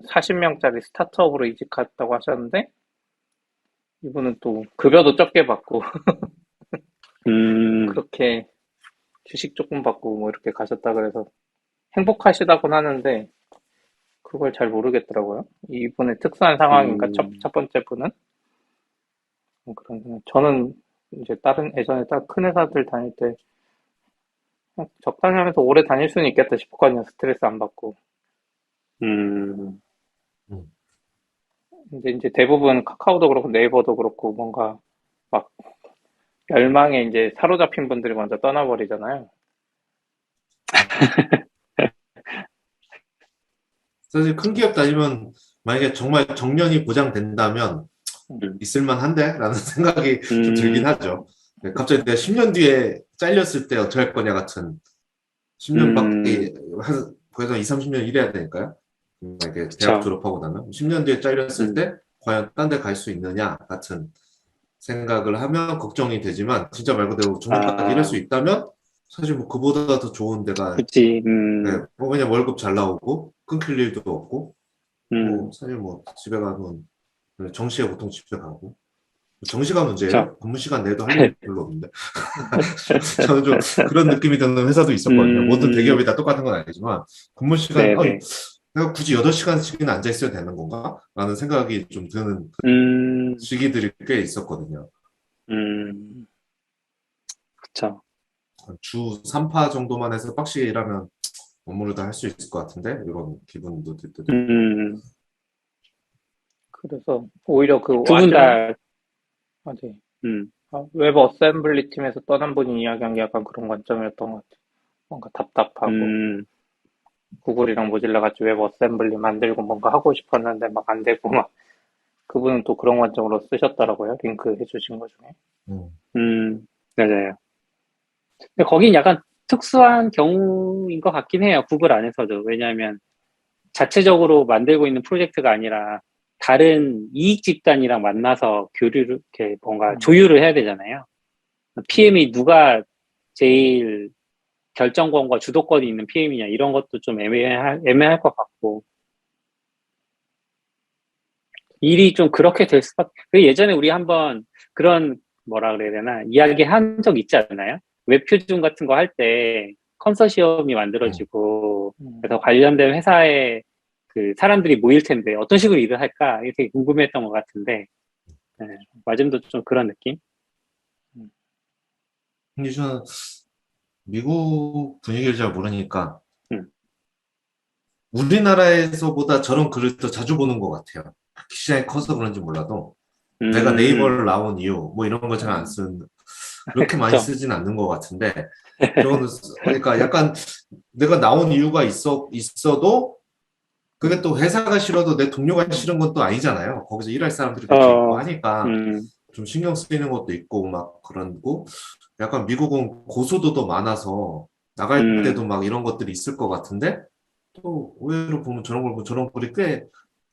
40명짜리 스타트업으로 이직했다고 하셨는데 이분은 또 급여도 적게 받고 음, 그렇게 주식 조금 받고 뭐 이렇게 가셨다 그래서 행복하시다곤 하는데 그걸 잘 모르겠더라고요. 이분의 특수한 상황인가 음, 첫 번째 분은 그런 저는 이제 다른 예전에 딱 큰 회사들 다닐 때 그냥 적당히 하면서 오래 다닐 수는 있겠다 싶었거든요. 스트레스 안 받고. 음, 음. 근데 이제 대부분 카카오도 그렇고 네이버도 그렇고 뭔가 막 열망에 이제 사로잡힌 분들이 먼저 떠나버리잖아요. 사실 큰 기업 다니면 만약에 정말 정년이 보장된다면 음, 음, 있을만한데? 라는 생각이 좀 들긴 음, 하죠. 네, 갑자기 그쵸. 내가 10년 뒤에 잘렸을 때 어떻게 할 거냐 같은 10년밖에 거기서 2, 30년 일해야 되니까요. 만약에 대학 그쵸. 졸업하고 나면 10년 뒤에 잘렸을 음, 때 과연 딴 데 갈 수 있느냐 같은 생각을 하면 걱정이 되지만 진짜 말 그대로 정년까지 일할 수 아, 있다면 사실 뭐 그보다 더 좋은 데가 굳이, 네, 뭐 그냥 월급 잘 나오고 끊길 일도 없고 뭐 음, 사실 뭐 집에 가면 정시에 보통 집에 가고 정시가 그쵸. 문제예요. 근무 시간 내도 할 일이 별로 없는데 저는 좀 그런 느낌이 드는 회사도 있었거든요. 모든 대기업이 음, 다 똑같은 건 아니지만 근무 시간 네네. 내가 굳이 8시간씩이나 앉아 있어야 되는 건가? 라는 생각이 좀 드는 음, 시기들이 꽤 있었거든요. 음, 그쵸. 주 3파 정도만 해서 빡시게 일하면 업무를 다 할 수 있을 것 같은데 이런 기분도 들 때도 있고. 음, 그래서 오히려 그 두 분 와전, 다, 맞아요. 음, 웹 어셈블리 팀에서 떠난 분이 이야기한 게 약간 그런 관점이었던 것 같아요. 뭔가 답답하고. 음, 구글이랑 모질라 같이 웹 어셈블리 만들고 뭔가 하고 싶었는데 막 안 되고 막 그분은 또 그런 관점으로 쓰셨더라고요. 링크 해주신 것 중에. 맞아요. 근데 거긴 약간 특수한 경우인 것 같긴 해요. 구글 안에서도. 왜냐하면 자체적으로 만들고 있는 프로젝트가 아니라 다른 이익 집단이랑 만나서 교류를, 이렇게 뭔가 조율을 해야 되잖아요. PM이 누가 제일 결정권과 주도권이 있는 PM이냐, 이런 것도 좀 애매할 것 같고. 일이 좀 그렇게 될 수밖에. 예전에 우리 한번 그런, 뭐라 그래야 되나, 이야기 한 적 있지 않나요? 웹표준 같은 거 할 때 컨소시엄이 만들어지고, 그래서 관련된 회사에 그 사람들이 모일 텐데 어떤 식으로 일을 할까? 이게 되게 궁금했던 것 같은데, 네, 마즘도 좀 그런 느낌? 근데 저는 미국 분위기를 잘 모르니까 음. 우리나라에서보다 저런 글을 더 자주 보는 것 같아요. 시장이 커서 그런지 몰라도 내가 네이버를 나온 이유 뭐 이런 거 잘 안 쓴, 그렇게 많이 그쵸. 쓰진 않는 것 같은데 저거는 그러니까 약간 내가 나온 이유가 있어도 그게 또 회사가 싫어도 내 동료가 싫은 건 또 아니잖아요. 거기서 일할 사람들이 같이 있고 하니까 음, 좀 신경 쓰이는 것도 있고 막 그런고, 약간 미국은 고수도 많아서 나갈 때도 음, 막 이런 것들이 있을 것 같은데 또 의외로 보면 저런 걸 보면 저런 글이 꽤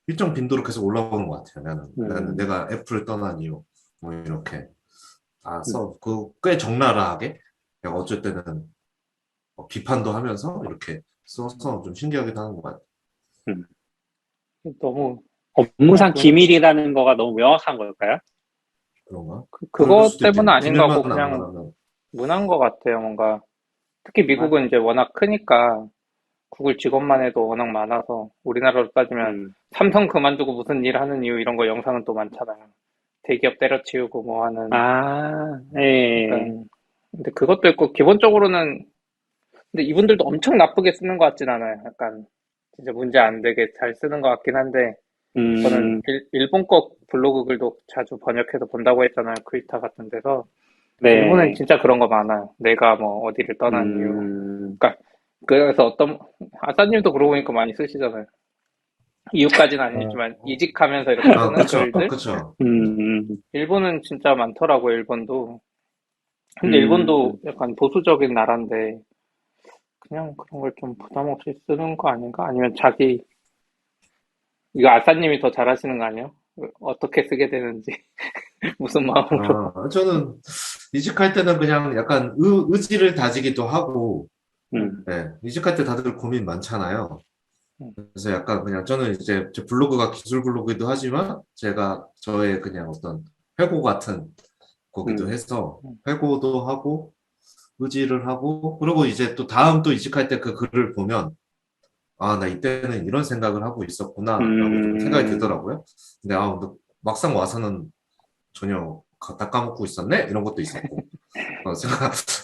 일정 빈도로 계속 올라오는 것 같아요. 나는 음, 내가 애플을 떠난 이유 뭐 이렇게 음, 꽤 적나라하게 내가 어쩔 때는 비판도 하면서 이렇게 써서 좀 신기하기도 하는 것 같아요. 음. 너무 업무상 그냥 기밀이라는 거가 너무 명확한 걸까요? 그런가? 그럴 그거 수도 때문은 있겠네. 아닌 것 비밀만 같고 안 그냥 말하면. 문화인 것 같아요. 뭔가 특히 미국은 이제 워낙 크니까 구글 직원만 해도 워낙 많아서 우리나라로 따지면 음, 삼성 그만두고 무슨 일 하는 이유 이런 거 영상은 또 많잖아요. 대기업 때려치우고 뭐 하는 예, 약간 근데 그것도 있고 기본적으로는 근데 이분들도 엄청 나쁘게 쓰는 것 같진 않아요. 약간 진짜 문제 안 되게 잘 쓰는 것 같긴 한데 저는 음, 일본 거 블로그 글도 자주 번역해서 본다고 했잖아요. 크리타 같은 데서. 일본은 네, 진짜 그런 거 많아요. 내가 뭐 어디를 떠난 이유. 음, 그러니까 그래서 아싸님도 그러고 보니까 많이 쓰시잖아요. 이유까지는 아니지만 어, 이직하면서 이렇게 쓰는 그쵸, 글들. 그쵸. 음, 일본은 진짜 많더라고요. 일본도. 근데 일본도 음, 약간 보수적인 나라인데 그냥 그런 걸 좀 부담 없이 쓰는 거 아닌가? 아니면 이거 아싸님이 더 잘하시는 거 아니에요? 어떻게 쓰게 되는지 무슨 마음으로? 저는 이직할 때는 그냥 약간 의지를 다지기도 하고, 음, 네, 이직할 때 다들 고민 많잖아요. 음, 그래서 약간 그냥 저는 이제 제 블로그가 기술 블로그이기도 하지만 제가 저의 그냥 어떤 회고 같은 거기도 음, 해서 음, 회고도 하고 의지를 하고, 그리고 이제 또 다음 또 이직할 때 그 글을 보면 아, 나 이때는 이런 생각을 하고 있었구나라고 좀 생각이 음, 들더라고요. 근데 막상 와서는 전혀 다 까먹고 있었네? 이런 것도 있었고,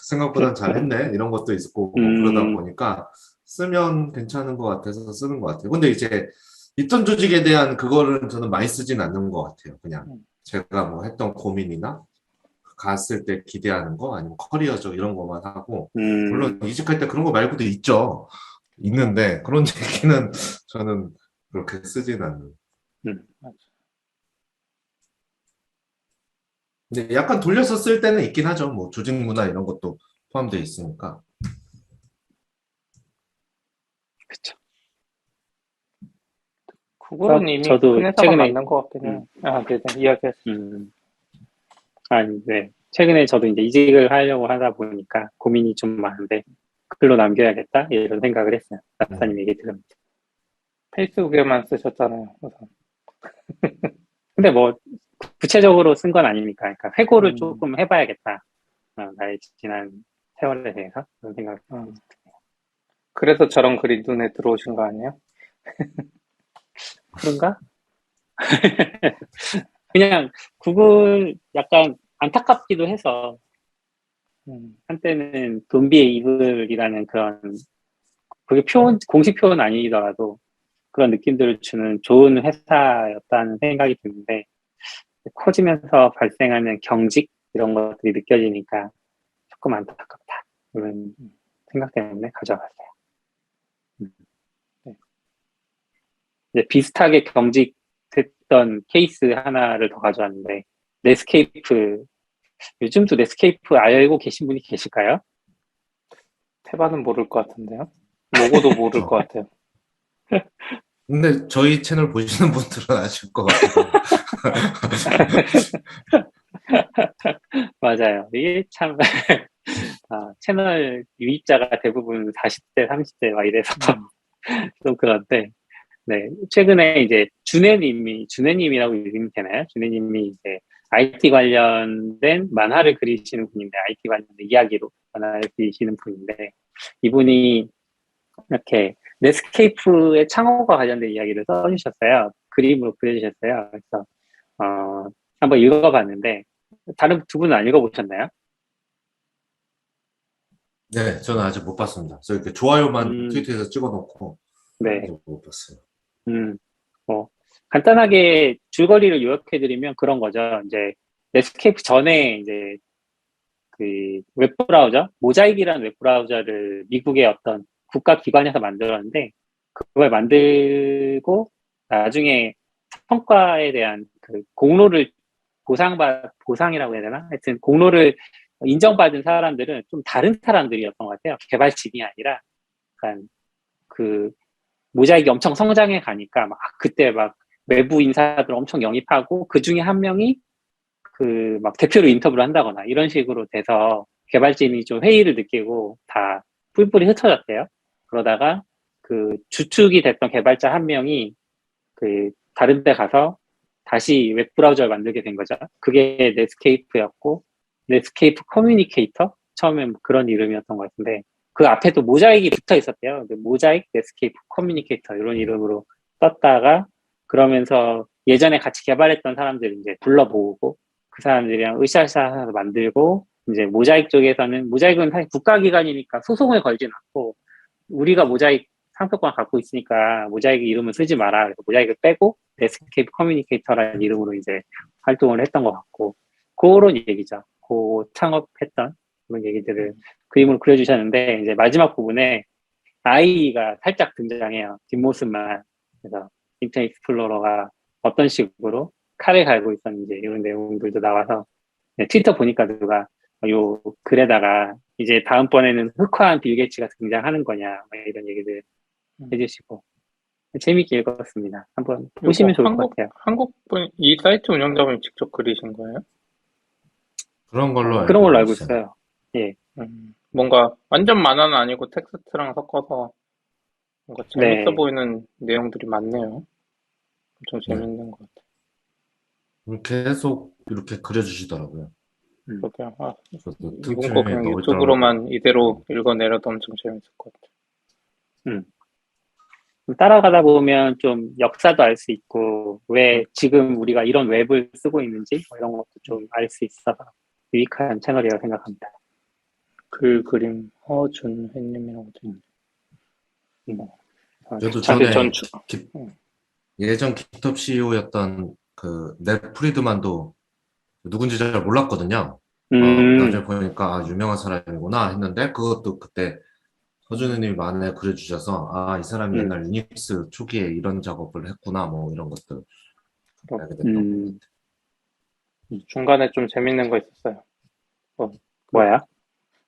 생각보단 잘했네? 이런 것도 있었고, 뭐 그러다 음, 보니까 쓰면 괜찮은 것 같아서 쓰는 것 같아요. 근데 이제 있던 조직에 대한 그거를 저는 많이 쓰진 않는 것 같아요. 그냥 음, 제가 뭐 했던 고민이나 갔을 때 기대하는 거 아니면 커리어적 이런 것만 하고, 물론 음, 이직할 때 그런 거 말고도 있죠. 있는데 그런 얘기는 저는 그렇게 쓰진 않는. 음. 맞아. 근데 약간 돌려서 쓸 때는 있긴 하죠. 뭐 조직 문화 이런 것도 포함되어 있으니까. 그쵸. 구글은 이미 저도 큰 회사가 최근에, 맞는 것 같긴 음, 해요. 아, 네네. 이야기하시죠. 음, 아니, 네. 최근에 저도 이제 이직을 하려고 하다 보니까 고민이 좀 많은데, 글로 남겨야겠다? 이런 생각을 했어요. 음. 박사님 얘기 들으면. 페이스북에만 쓰셨잖아요. 우선. 근데 뭐, 구체적으로 쓴 건 아니니까. 그러니까 회고를 음, 조금 해봐야겠다. 나의 지난 세월에 대해서. 그런 생각을. 음. 그래서 저런 글이 눈에 들어오신 거 아니에요? 그런가? 그냥 구글 약간 안타깝기도 해서, 음, 한때는 돈비의 이글이라는 그런, 그게 공식 표현 아니더라도 그런 느낌들을 주는 좋은 회사였다는 생각이 드는데, 커지면서 발생하는 경직 이런 것들이 느껴지니까 조금 안타깝다. 그런 생각 때문에 가져왔어요. 음. 이제 비슷하게 경직됐던 케이스 하나를 더 가져왔는데, 넷스케이프, 요즘도 넷스케이프 알고 계신 분이 계실까요? 태반은 모를 것 같은데요. 로고도 모를 것 같아요. 근데 저희 채널 보시는 분들은 아실 것 같아요. 맞아요. 이게 참, 채널 유입자가 대부분 40대, 30대 막 이래서 좀 그런데, 네. 최근에 이제 준혜님이라고 이름이 되나요? 준혜님이 이제 IT 관련된 만화를 그리시는 분인데, IT 관련된 이야기로 만화를 그리시는 분인데, 이분이 이렇게 넷스케이프의 창업과 관련된 이야기를 써주셨어요. 그림으로 그려주셨어요. 그래서, 한번 읽어봤는데, 다른 두 분은 안 읽어보셨나요? 네, 저는 아직 못 봤습니다. 저 이렇게 좋아요만 음, 트위터에서 찍어놓고 네. 아직 못 봤어요. 뭐, 간단하게 줄거리를 요약해드리면 그런 거죠. 이제, 넷스케이프 전에 이제, 그, 웹브라우저, 모자익이라는 웹브라우저를 미국의 어떤 국가기관에서 만들었는데, 그걸 만들고, 나중에 성과에 대한 그 공로를 보상이라고 해야 되나? 하여튼, 공로를 인정받은 사람들은 좀 다른 사람들이었던 것 같아요. 개발진이 아니라, 약간, 그, 모자익이 엄청 성장해 가니까 막 그때 막 외부 인사들 엄청 영입하고 그 중에 한 명이 그 막 대표로 인터뷰를 한다거나 이런 식으로 돼서 개발진이 좀 회의를 느끼고 다 뿔뿔이 흩어졌대요. 그러다가 그 주축이 됐던 개발자 한 명이 그 다른 데 가서 다시 웹브라우저를 만들게 된 거죠. 그게 넷스케이프였고 넷스케이프 커뮤니케이터 처음에 뭐 그런 이름이었던 것 같은데 그 앞에도 모자익이 붙어 있었대요. 모자익 넷스케이프 커뮤니케이터 이런 이름으로 떴다가 그러면서 예전에 같이 개발했던 사람들 이제 불러 모으고 그 사람들이랑 으쌰으쌰 만들고 이제 모자익 쪽에서는 모자익은 사실 국가기관이니까 소송을 걸진 않고 우리가 모자익 상표권 갖고 있으니까 모자익 이름을 쓰지 마라. 그래서 모자익을 빼고 넷스케이프 커뮤니케이터라는 이름으로 이제 활동을 했던 것 같고 그런 얘기죠. 그 창업했던 그런 얘기들을 그림으로 그려주셨는데 이제 마지막 부분에 아이가 살짝 등장해요. 뒷모습만. 그래서 인터넷 익스플로러가 어떤 식으로 칼을 갈고 있었는지 이런 내용들도 나와서 네, 트위터 보니까 누가 요 글에다가 이제 다음번에는 흑화한 빌 게이츠가 등장하는 거냐 막 이런 얘기들 해주시고 재밌게 읽었습니다. 한번 이거 보시면 좋을 것 같아요. 한국 분, 이 사이트 운영자분이 직접 그리신 거예요? 그런 걸로 그런 걸로 알고 알고 있어요. 있어요. 예, 뭔가 완전 만화는 아니고 텍스트랑 섞어서 뭔가 재밌어 네, 보이는 내용들이 많네요. 엄청 네. 재밌는 것 같아요. 계속 이렇게 그려주시더라고요. 그러게요. 저도 이번 거 틈틈이 그냥 넣을 줄 알고. 유튜브로만 이대로 읽어내려도 엄청 재밌을 것 같아요. 음. 따라가다 보면 좀 역사도 알 수 있고 왜 지금 우리가 이런 웹을 쓰고 있는지 뭐 이런 것도 좀 알 수 있어서 유익한 채널이라고 생각합니다. 글 그림 허준혜님이라고 돼 음, 음. 저도 사실 전 전에 예전 깃헙 CEO였던 그 넷 프리드만도 누군지 잘 몰랐거든요. 나중에 음, 보니까 유명한 사람이구나 했는데 그것도 그때 서준우님이 만에 그려주셔서 이 사람이 음, 옛날 유닉스 초기에 이런 작업을 했구나 뭐 이런 것들 알게 됐던 것 음, 중간에 좀 재밌는 거 있었어요. 그 뭐야?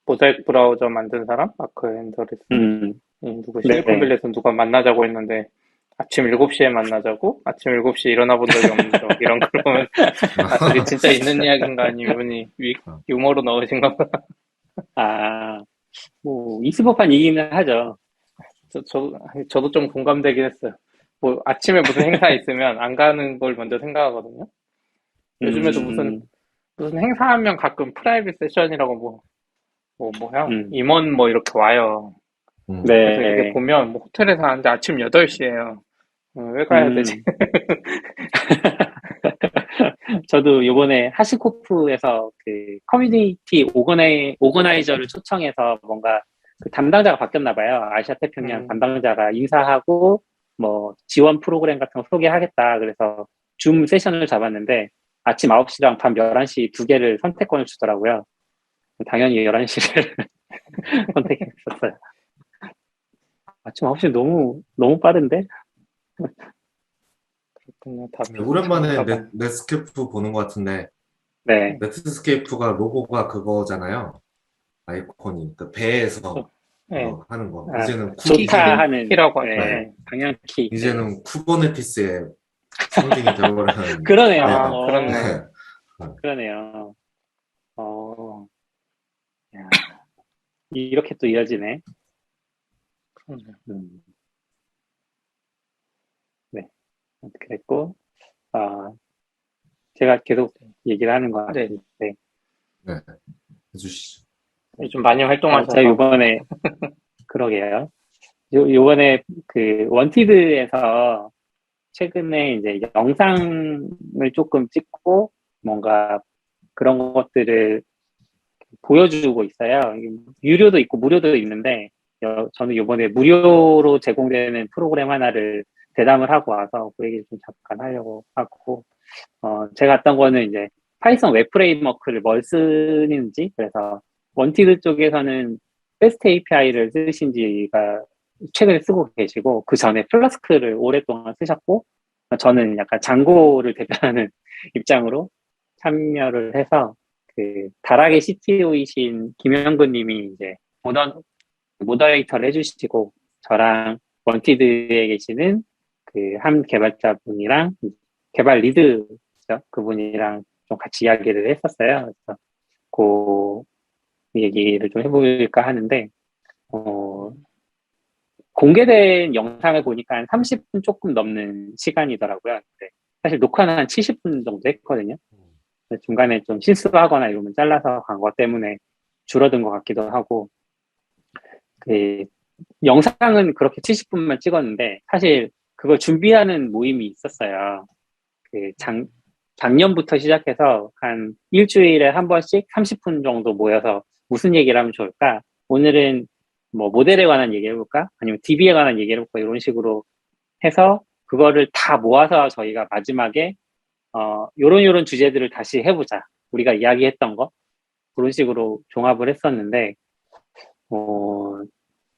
모자이크 브라우저 만든 사람 마크 앤더리슨 음, 누구 네. 실리콘밸리에서 누가 만나자고 했는데 아침 7시에 만나자고? 아침 7시에 일어나 본 적이 없는 적 이런 걸 보면 저게 같아요. 진짜 있는 이야기인가 아니면 이분이 유머로 넣으신가 봐. 아, 뭐, 있을 법한 얘기는 하죠. 저도 좀 공감되긴 했어요. 뭐 아침에 무슨 행사 있으면 안 가는 걸 먼저 생각하거든요. 요즘에도 음, 무슨 행사하면 가끔 프라이빗 세션이라고 뭐야? 음, 임원 뭐 이렇게 와요. 그래서 이렇게 네. 보면 뭐 호텔에서 하는데 아침 8시에요. 왜 가야 되지? 음, 저도 요번에 하시코프에서 그 커뮤니티 오거나이저를 초청해서 뭔가 그 담당자가 바뀌었나 봐요. 아시아 태평양 음, 담당자가 인사하고 뭐 지원 프로그램 같은 거 소개하겠다. 그래서 줌 세션을 잡았는데 아침 9시랑 밤 11시 두 개를 선택권을 주더라고요. 당연히 11시를 선택했었어요. 아침 9시 너무 빠른데? 그냥 다 오랜만에 비슷한가 넷스케이프 보는 것 같은데, 네. 넷스케이프가 로고가 그거잖아요. 아이콘이. 그 배에서 네, 하는 거. 아, 이제는 좋다 하는, 키라고 하죠. 네, 네. 방향키. 네. 이제는 쿠버네티스의 상징이 되어버리는, 그러네요. 네. 아, 그렇네. 그러네요. 어, 야, 이렇게 또 이어지네. 그렇네. 음, 네. 그랬고, 아, 제가 계속 얘기를 하는 것 네, 같은데, 네. 해주시죠. 요즘 많이 제가 활동하셔서. 요번에, 그러게요. 요번에 그 원티드에서 최근에 이제 영상을 조금 찍고 뭔가 그런 것들을 보여주고 있어요. 유료도 있고 무료도 있는데 저는 이번에 무료로 제공되는 프로그램 하나를 대담을 하고 와서 그 얘기를 좀 잠깐 하려고 하고 제가 했던 거는 이제 파이썬 웹 프레임워크를 뭘 쓰는지 그래서 원티드 쪽에서는 패스트 API를 쓰신 지가 최근에 쓰고 계시고 그 전에 플라스크를 오랫동안 쓰셨고 저는 약간 장고를 대표하는 입장으로 참여를 해서 그 다락의 CTO이신 김영근 님이 이제 모더레이터를 해주시고 저랑 원티드에 계시는 그 한 개발자분이랑 개발 리드죠. 그분이랑 좀 같이 이야기를 했었어요. 그래서 그 얘기를 좀 해볼까 하는데 공개된 영상을 보니까 한 30분 조금 넘는 시간이더라고요. 근데 사실 녹화는 한 70분 정도 했거든요. 중간에 좀 실수하거나 이러면 잘라서 간 것 때문에 줄어든 것 같기도 하고, 그, 영상은 그렇게 70분만 찍었는데, 사실 그걸 준비하는 모임이 있었어요. 그 작년부터 시작해서 한 일주일에 한 번씩 30분 정도 모여서 무슨 얘기를 하면 좋을까? 오늘은 뭐 모델에 관한 얘기 해볼까? 아니면 DB에 관한 얘기 해볼까? 이런 식으로 해서 그거를 다 모아서 저희가 마지막에 요런 주제들을 다시 해보자. 우리가 이야기했던 거. 그런 식으로 종합을 했었는데,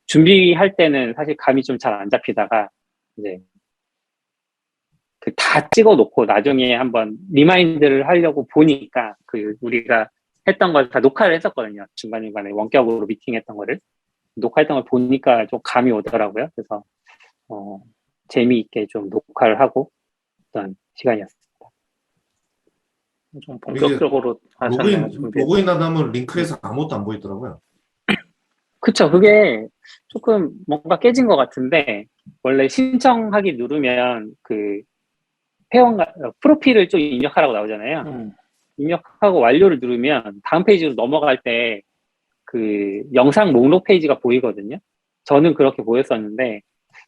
준비할 때는 사실 감이 좀 잘 안 잡히다가, 이제, 그 다 찍어 놓고 나중에 한번 리마인드를 하려고 보니까, 그, 우리가 했던 걸 다 녹화를 했었거든요. 중간중간에 원격으로 미팅했던 거를. 녹화했던 걸 보니까 좀 감이 오더라고요. 그래서, 재미있게 좀 녹화를 하고, 어떤 시간이었어요. 좀 이게 본격적으로 하셨네요, 준비. 로그인 하면 링크에서 아무것도 안 보이더라고요. 그쵸. 그게 조금 뭔가 깨진 것 같은데, 원래 신청하기 누르면 그 프로필을 좀 입력하라고 나오잖아요. 입력하고 완료를 누르면 다음 페이지로 넘어갈 때 그 영상 목록 페이지가 보이거든요. 저는 그렇게 보였었는데,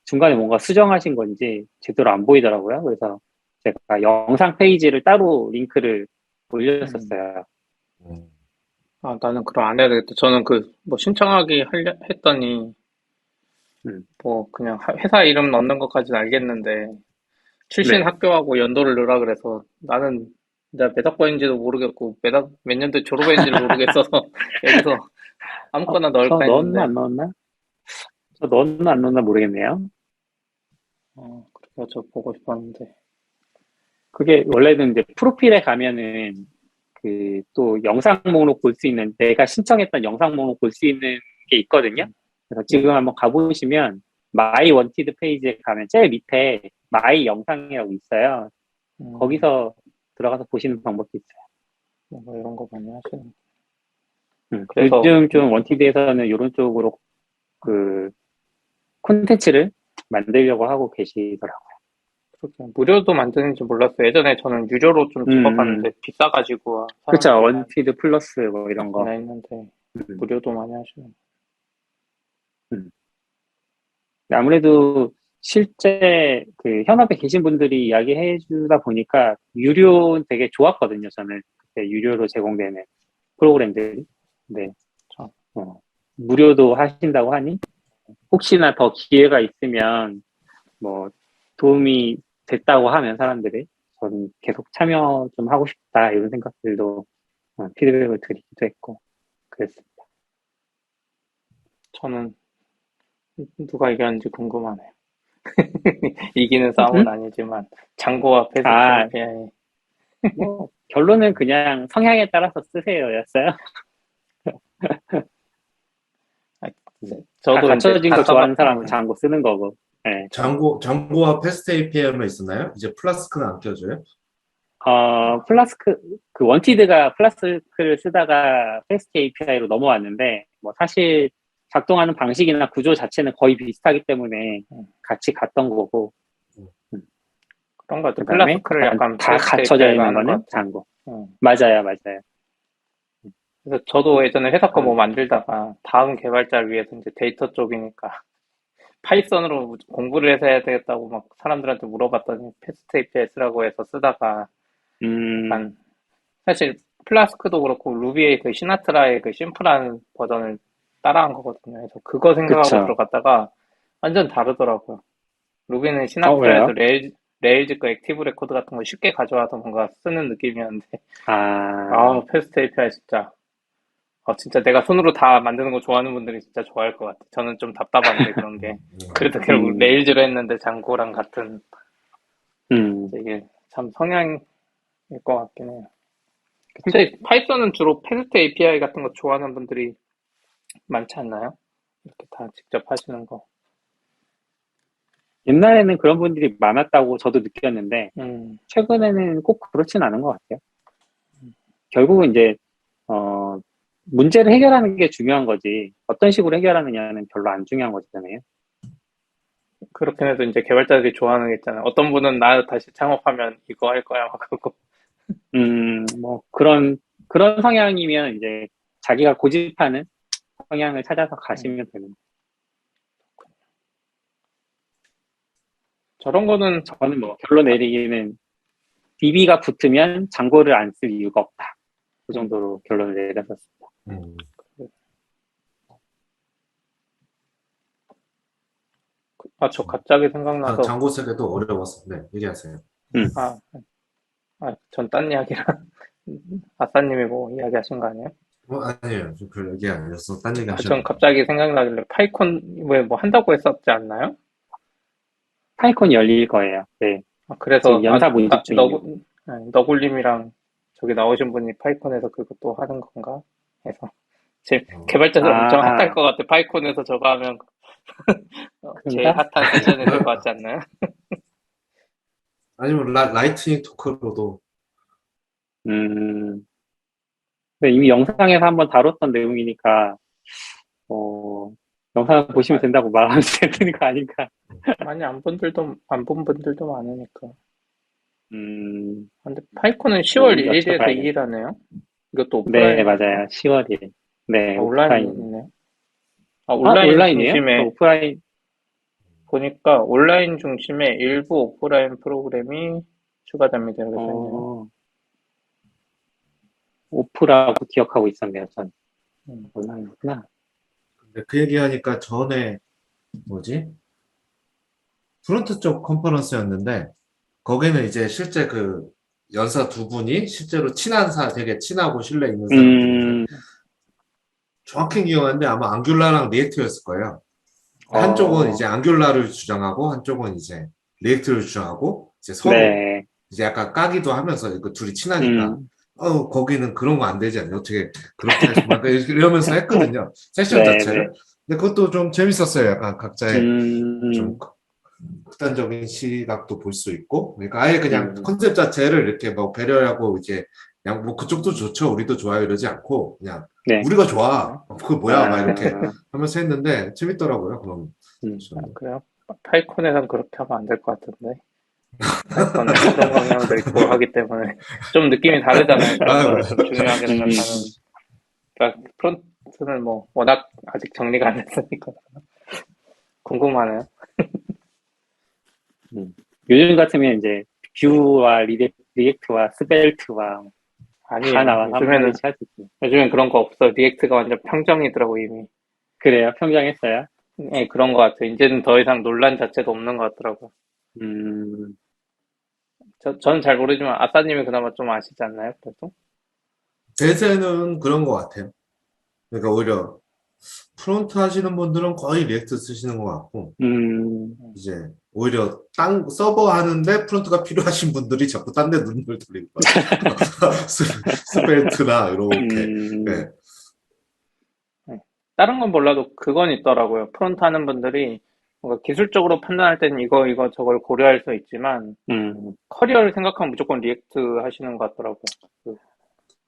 중간에 뭔가 수정하신 건지 제대로 안 보이더라고요. 그래서 제가 영상 페이지를 따로 링크를 올렸었어요. 음. 아, 나는 그럼 안 해야 되겠다. 저는 뭐 신청하기 했더니, 음. 뭐, 그냥 회사 이름 넣는 것까지는 알겠는데, 출신 네. 학교하고 연도를 넣으라 그래서, 나는 내가 몇 학번인지도 모르겠고, 몇 년도에 졸업했는지를 모르겠어서, 여기서 아무거나 저 넣을까 넣었나 했는데, 안 넣었나? 저 넣었나 안 넣었나 모르겠네요. 그래서 보고 싶었는데. 그게 원래는 이제 프로필에 가면은 그 또 영상 목록 볼 수 있는 내가 신청했던 영상 목록 볼 수 있는 게 있거든요. 그래서 네. 지금 한번 가보시면 마이 원티드 페이지에 가면 제일 밑에 마이 영상이라고 있어요. 거기서 들어가서 보시는 방법도 있어요. 뭐 이런 거 많이 하시네. 그래서, 요즘 좀 원티드에서는 이런 쪽으로 그 콘텐츠를 만들려고 하고 계시더라고요. 그렇게 무료도 만드는지 몰랐어요. 예전에 저는 유료로 좀 찍어봤는데, 비싸가지고, 그쵸. 사람들이 원티드 플러스 뭐 이런 거. 많이 했는데, 음, 무료도 많이 하시네. 음. 아무래도 실제 그 현업에 계신 분들이 이야기해 주다 보니까 유료 되게 좋았거든요. 저는 그때 유료로 제공되는 프로그램들이. 네. 무료도 하신다고 하니 혹시나 더 기회가 있으면 뭐 도움이 됐다고 하면 사람들이 저는 계속 참여 좀 하고 싶다 이런 생각들도 피드백을 드리기도 했고 그랬습니다. 저는 누가 이겼는지 궁금하네요. 이기는 싸움은 아니지만 장고와 패스트 아. API. 뭐 결론은 그냥 성향에 따라서 쓰세요였어요. 저도 이제 갖춰진 다 거 좋아하는 사람은 써봤거든요. 장고 쓰는 거고. 네. 장고와 패스트 API만 있었나요? 이제 플라스크는 안 껴줘요? 플라스크, 그 원티드가 플라스크를 쓰다가 패스트 API로 넘어왔는데, 뭐 사실 작동하는 방식이나 구조 자체는 거의 비슷하기 때문에 같이 갔던 거고, 그런 거 같아요. 그다음에 플라스크를 약간 다 패스트 갖춰져 API가 있는 하는 것 거는 같아요. 장고. 맞아요, 맞아요. 그래서 저도 예전에 회사 거 뭐 만들다가 다음 개발자를 위해서 이제 데이터 쪽이니까 파이썬으로 공부를 해서 해야 되겠다고 막 사람들한테 물어봤더니 패스트 API 쓰라고 해서 쓰다가 약간 사실 플라스크도 그렇고 루비의 그 시나트라의 그 심플한 버전을 따라한 거거든요. 그래서 그거 생각하고 그쵸. 들어갔다가 완전 다르더라고요. 루비는 왜요? 시나트라에서 레일즈 그 액티브 레코드 같은 거 쉽게 가져와서 뭔가 쓰는 느낌이었는데 패스트 API 진짜 내가 손으로 다 만드는 거 좋아하는 분들이 진짜 좋아할 것 같아. 저는 좀 답답한데 그런 게. 그래도 결국 레일즈로 했는데 장고랑 같은 이게 참 성향일 것 같긴 해요. 근데 파이썬은 주로 패스트 API 같은 거 좋아하는 분들이 많지 않나요? 이렇게 다 직접 하시는 거. 옛날에는 그런 분들이 많았다고 저도 느꼈는데, 최근에는 꼭 그렇진 않은 것 같아요. 결국은 이제, 문제를 해결하는 게 중요한 거지, 어떤 식으로 해결하느냐는 별로 안 중요한 거잖아요. 그렇긴 해도 이제 개발자들이 좋아하는 게 있잖아요. 어떤 분은 나 다시 창업하면 이거 할 거야, 막 그러고. 뭐, 그런 성향이면 이제 자기가 고집하는 성향을 찾아서 가시면 되는 거예요. 저런 거는 저는 뭐, 결론 내리기는 DB가 붙으면 장고를 안 쓸 이유가 없다. 그 정도로 결론을 내렸었습니다. 저 갑자기 생각나서. 장고 쓰기도 어려웠어. 네, 얘기하세요. 전 딴 이야기랑 아싸님이 뭐 이야기하신 거 아니에요? 아니에요. 그 얘기 아니었어. 딴 얘기 전 하셨는데. 갑자기 생각나길래 파이콘 왜 뭐 한다고 했었지 않나요? 파이콘이 열릴 거예요. 네. 그래서 지금 연사 모집 중이에요. 너굴님이랑 저기 나오신 분이 파이콘에서 그것도 하는 건가? 해서 제 개발자들 엄청 핫할 것 같아. 파이콘에서 저거 하면 제일 핫한 세션이 될 것 같지 않나요? 아니면 라이트닝 토크로도. 네, 이미 영상에서 한번 다뤘던 내용이니까, 영상을 보시면 된다고 말하면 되는 거 아닌가. 많이 안 본 분들도 많으니까. 근데 파이콘은 네, 10월 1일에서 2일 하네요. 이것도 오프라인. 네, 맞아요. 10월 1일. 네, 온라인 있네요. 온라인이에요? 중심에 오프라인. 보니까 온라인 중심의 일부 오프라인 프로그램이 추가됩니다. 이렇게 써있네요. 오프라고 기억하고 있었네요, 전. 온라인이구나. 근데 그 얘기하니까 전에 프론트 쪽 컨퍼런스였는데 거기는 이제 실제 그 연사 두 분이 실제로 되게 친하고 신뢰 있는 사람들인데 정확히 기억하는데 아마 앙귤라랑 리액트였을 거예요. 한쪽은 이제 앙귤라를 주장하고 한쪽은 이제 리액트를 주장하고 이제 서로 이제 약간 까기도 하면서 그 둘이 친하니까 거기는 그런 거 안 되지 않냐 어떻게 그렇게 하지 막 이러면서 했거든요. 세션 자체를. 근데 그것도 좀 재밌었어요. 약간 각자의 좀 극단적인 시각도 볼 수 있고, 그러니까 아예 그냥 컨셉 자체를 이렇게 뭐 배려하고 이제 그냥 뭐 그쪽도 좋죠, 우리도 좋아요 이러지 않고 그냥 우리가 좋아, 그거 뭐야 막 이렇게 하면서 했는데 재밌더라고요. 그럼. 그래요? 파이콘에선 그렇게 하면 안 될 것 같은데. 파이콘은 그런 방향도 있고 하기 때문에 좀 느낌이 다르잖아요. 그런 거를 좀 중요하게 생각하는. 그러니까 프론트는 뭐 워낙 아직 정리가 안 됐으니까 궁금하네요. 요즘 같으면 이제 뷰와 리액트와 스벨트와 다 나와서 요즘엔 그런 거 없어. 리액트가 완전 평정이더라고 이미. 그래요? 평정했어요? 네, 그런 것 같아요. 이제는 더 이상 논란 자체도 없는 것 같더라고요. 저는 잘 모르지만 아싸님이 그나마 좀 아시지 않나요? 그래도? 대세는 그런 것 같아요. 그러니까 오히려 프론트 하시는 분들은 거의 리액트 쓰시는 것 같고, 음, 이제 오히려 서버 하는데 프론트가 필요하신 분들이 자꾸 딴 데 눈을 돌리는 거예요. 스펠트나 이렇게. 네. 다른 건 몰라도 그건 있더라고요. 프론트 하는 분들이 뭔가 기술적으로 판단할 때는 이거 저걸 고려할 수 있지만 커리어를 생각하면 무조건 리액트 하시는 것 같더라고요.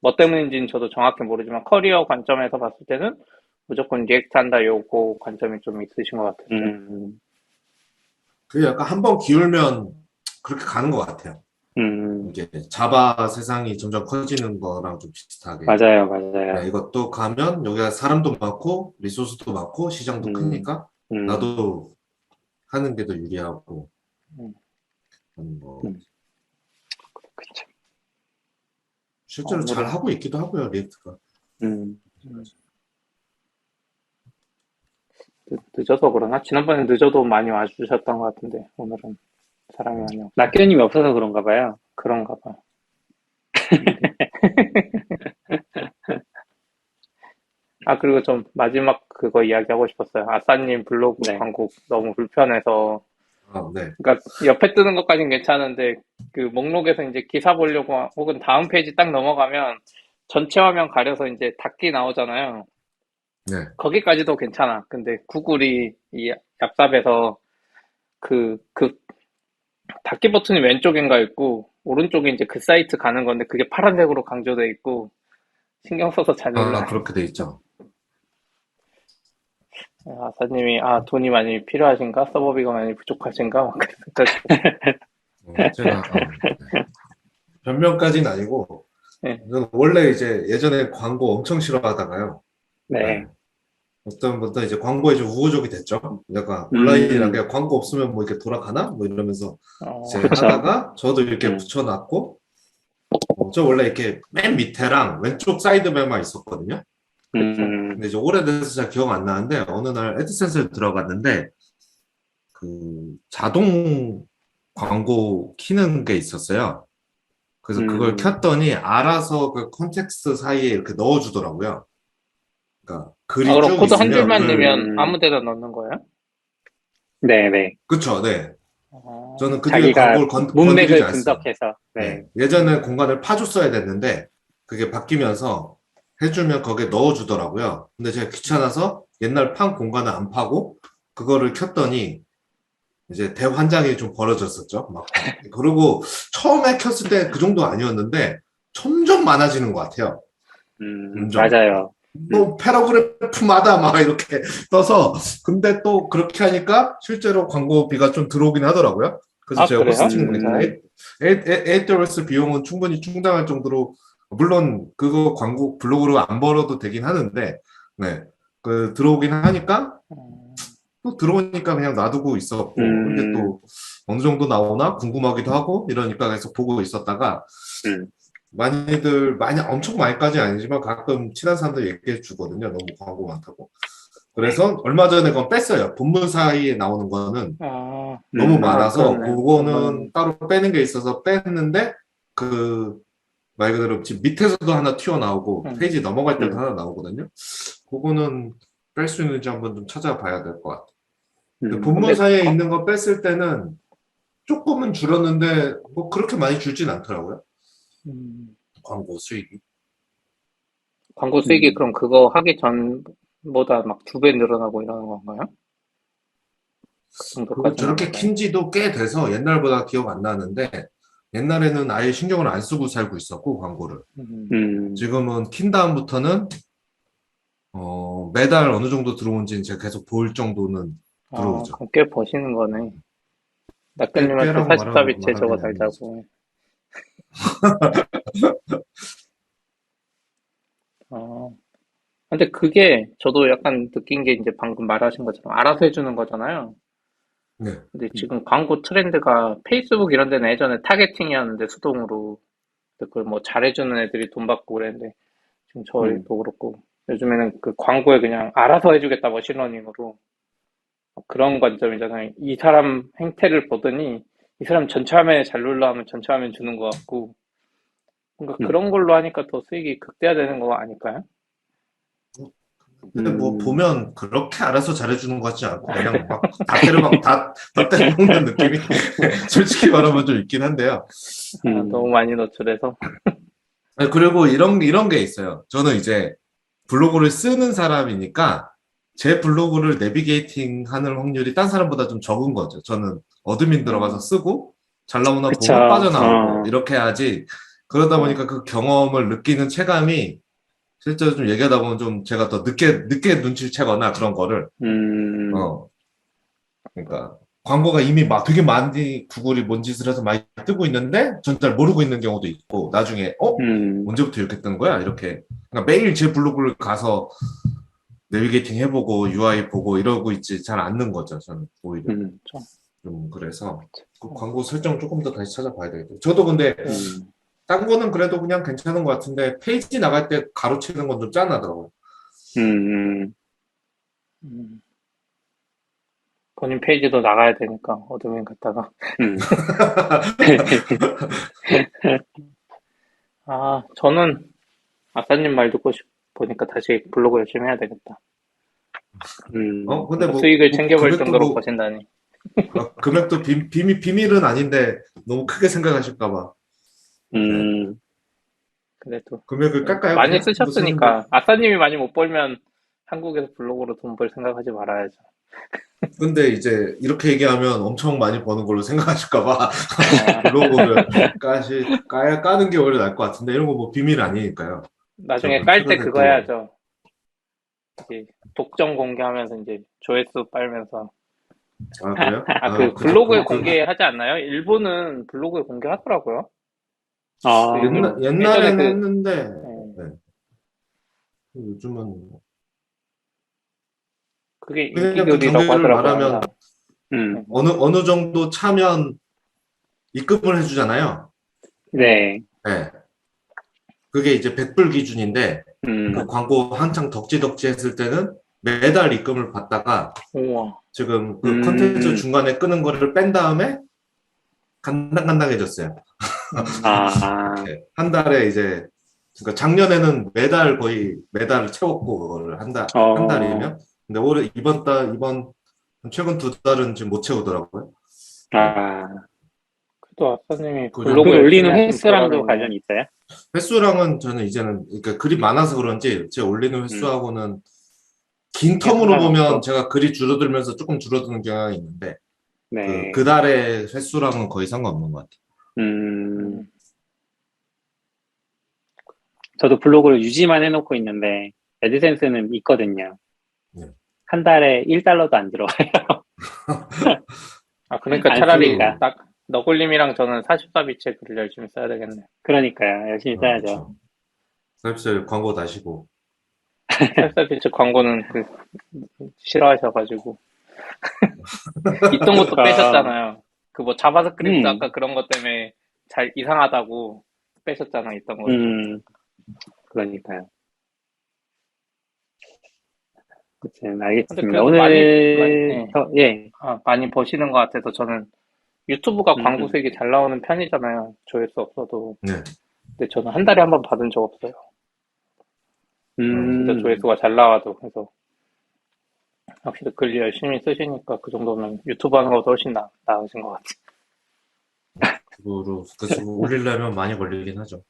뭐 때문인지는 저도 정확히 모르지만 커리어 관점에서 봤을 때는 무조건 리액트 한다 요거 관점이 좀 있으신 것 같았어요. 그게 약간 한번 기울면 그렇게 가는 것 같아요. 이게 자바 세상이 점점 커지는 거랑 좀 비슷하게. 맞아요, 맞아요. 네, 이것도 가면 여기가 사람도 많고 리소스도 많고 시장도 크니까 나도 하는 게 더 유리하고. 뭐 그쵸. 실제로 잘 하고 있기도 하고요, 리액트가. 늦어서 그러나? 지난번에 늦어도 많이 와주셨던 것 같은데 오늘은 사람이 많이 없어서 낙견님이 없어서 그런가 봐요. 그런가 봐. 아, 그리고 좀 마지막 그거 이야기하고 싶었어요. 아싸님 블로그 네. 광고 너무 불편해서. 네. 그러니까 옆에 뜨는 것까진 괜찮은데 그 목록에서 이제 기사 보려고 혹은 다음 페이지 딱 넘어가면 전체 화면 가려서 이제 닫기 나오잖아요. 네. 거기까지도 괜찮아. 근데 구글이 이 얍삽에서 그 닫기 버튼이 왼쪽인가 있고 오른쪽에 이제 그 사이트 가는 건데 그게 파란색으로 강조돼 있고 신경 써서 잘 눌러요. 그렇게 돼 있죠. 아사님이 돈이 많이 필요하신가? 서버비가 많이 부족하신가? 막 제가 네. 변명까지는 아니고 네. 저는 원래 이제 예전에 광고 엄청 싫어하다가요. 네. 어떤 분도 이제 광고에 좀 우호적이 됐죠. 약간 온라인이란 게 광고 없으면 뭐 이렇게 돌아가나? 뭐 이러면서 이제 그쵸. 하다가 저도 이렇게 붙여놨고 저 원래 이렇게 맨 밑에랑 왼쪽 사이드맨만 있었거든요. 근데 이제 오래돼서 잘 기억 안 나는데 어느 날 애드센스에 들어갔는데 그 자동 광고 키는 게 있었어요. 그래서 그걸 켰더니 알아서 그 컨텍스트 사이에 이렇게 넣어주더라고요. 그러니까 글이 그럼 쭉 코드 한 있으면 줄만 넣으면 아무 데나 넣는 거예요? 네네. 그쵸, 네. 저는 그 뒤에 자기가 광고를 건드리지 문맥을 않았어요. 분석해서. 네. 예전에 공간을 파줬어야 됐는데 그게 바뀌면서 해주면 거기에 넣어주더라고요. 근데 제가 귀찮아서 옛날 판 공간을 안 파고 그거를 켰더니 이제 대환장이 좀 벌어졌었죠. 막. 그리고 처음에 켰을 때 그 정도 아니었는데 점점 많아지는 것 같아요. 점점. 맞아요. 뭐 패러그래프마다 막 이렇게 떠서 근데 또 그렇게 하니까 실제로 광고비가 좀 들어오긴 하더라고요. 그래서 제가 그래요? 호스팅 AWS 비용은 충분히 충당할 정도로 물론 그거 광고 블로그로 안 벌어도 되긴 하는데 네. 그 들어오긴 하니까 또 들어오니까 그냥 놔두고 있었고 근데 또 어느 정도 나오나 궁금하기도 하고 이러니까 계속 보고 있었다가 많이들 엄청 많이까지 아니지만 가끔 친한 사람들 얘기해 주거든요. 너무 광고 많다고. 그래서 얼마 전에 그건 뺐어요. 본문 사이에 나오는 거는 너무 많아서 그거는 따로 빼는 게 있어서 뺐는데 그 말 그대로 지금 밑에서도 하나 튀어나오고 페이지 넘어갈 때도 하나 나오거든요. 그거는 뺄 수 있는지 한번 좀 찾아봐야 될 것 같아요. 그 본문 사이에 있는 거 뺐을 때는 조금은 줄었는데 뭐 그렇게 많이 줄진 않더라고요. 광고 수익이. 광고 수익이 그럼 그거 하기 전보다 막 2배 늘어나고 이러는 건가요? 그 그거 저렇게 킨 지도 꽤 돼서 옛날보다 기억 안 나는데 옛날에는 아예 신경을 안 쓰고 살고 있었고 광고를. 지금은 킨 다음부터는 매달 어느 정도 들어온지는 제가 계속 볼 정도는 들어오죠. 그럼 꽤 버시는 거네. 낙견님한테 꽤라고 44비트에 저거 말하긴 달자고. 근데 그게 저도 약간 느낀 게 이제 방금 말하신 것처럼 알아서 해주는 거잖아요. 네. 근데 지금 광고 트렌드가 페이스북 이런 데는 예전에 타겟팅이었는데 수동으로 그걸 뭐 잘해주는 애들이 돈 받고 그랬는데 지금 저희도 그렇고 요즘에는 그 광고에 그냥 알아서 해주겠다 머신러닝으로 그런 관점이잖아요. 이 사람 행태를 보더니 이 사람 전체 화면에 잘 눌러 하면 전체 화면 주는 것 같고 뭔가 그런 걸로 하니까 더 수익이 극대화되는 거 아닐까요? 근데 뭐 보면 그렇게 알아서 잘해주는 것 같지 않고 그냥 막 다 때려박 다 때려먹는 느낌이 솔직히 말하면 좀 있긴 한데요. 너무 많이 노출해서. 아니, 그리고 이런 게 있어요. 저는 이제 블로그를 쓰는 사람이니까 제 블로그를 내비게이팅 하는 확률이 딴 사람보다 좀 적은 거죠. 저는 어드민 들어가서 쓰고 잘 나오나 그쵸. 보고 빠져나오고 어. 이렇게 해야지. 그러다 보니까 그 경험을 느끼는 체감이 실제로 좀 얘기하다 보면 좀 제가 더 늦게 눈치를 채거나 그런 거를, 어, 그러니까 광고가 이미 막 되게 많이 구글이 뭔 짓을 해서 많이 뜨고 있는데 전 잘 모르고 있는 경우도 있고 나중에, 언제부터 이렇게 뜬 거야? 이렇게. 그러니까 매일 제 블로그를 가서 내비게이팅 해보고 UI 보고 이러고 있지 잘 않는 거죠. 저는 오히려. 좀 그래서 그 광고 설정 조금 더 다시 찾아봐야 되겠죠. 저도 근데 딴 거는 그래도 그냥 괜찮은 것 같은데 페이지 나갈 때 가로채는 건 좀 짠하더라고요. 본인 페이지도 나가야 되니까 어드민 갔다가. 저는 아싸님 말 듣고 보니까 다시 블로그 열심히 해야 되겠다. 근데 수익을 챙겨볼 금액도 정도로 버신다니. 금액도 비밀은 아닌데 너무 크게 생각하실까봐. 그래도 금액을 깎아요, 많이 그냥? 쓰셨으니까. 아싸님이 많이 못 벌면 한국에서 블로그로 돈 벌 생각하지 말아야죠. 근데 이제 이렇게 얘기하면 엄청 많이 버는 걸로 생각하실까봐 블로그를 까는 게 오히려 나을 것 같은데 이런 거 뭐 비밀 아니니까요. 나중에 깔 때 그거 해야죠. 이제 독점 공개하면서 이제 조회수 빨면서. 아, 그래요? 그 블로그에 공개하지 않나요? 일본은 블로그에 공개하더라고요. 옛날에는 했는데 네. 요즘은 그게 그냥 그 인기글이라고 경계를 하더라고요. 말하면 어느 정도 차면 입금을 해주잖아요. 네. 네. 그게 이제 100불 기준인데 그 광고 한창 덕지덕지 했을 때는 매달 입금을 받다가 우와. 지금 그 컨텐츠 중간에 끄는 거를 뺀 다음에 간당간당해졌어요. 네. 한 달에 이제 그러니까 작년에는 거의 매달 채웠고 그거를 한 달이면 근데 올해 이번 최근 2달은 지금 못 채우더라고요. 그래도 아싸님이 블로그에 올리는 횟수랑도 관련이 있어요? 횟수랑은 저는 이제는 그러니까 글이 많아서 그런지 제 올리는 횟수하고는 긴 텀으로 보면 제가 글이 줄어들면서 조금 줄어드는 경향이 있는데 네. 그 달의 횟수랑은 거의 상관없는 것 같아요. 저도 블로그를 유지만 해놓고 있는데 애드센스는 있거든요. 네. 한 달에 1달러도 안 들어와요. 그러니까 차라리 딱 너굴님이랑 저는 44비치에 글을 열심히 써야 되겠네요. 그러니까요. 열심히 써야죠. 44비치 광고 다시고 44비치 광고는 싫어하셔가지고 있던 것도 빼셨잖아요. 그 뭐 자바스크립트 아까 그런 것 때문에 잘 이상하다고 빼셨잖아, 있던 것도. 그러니까요. 알겠습니다. 그래도 오늘 많이 버시는 것 같아서 저는 유튜브가 광고 수익이 잘 나오는 편이잖아요. 조회수 없어도. 네. 근데 저는 한 달에 한 번 받은 적 없어요. 진짜 조회수가 잘 나와도. 그래서 확실히 글 열심히 쓰시니까 그 정도면 유튜브 하는 것보다 훨씬 나으신 것 같아요. 그래서 올리려면 많이 걸리긴 하죠.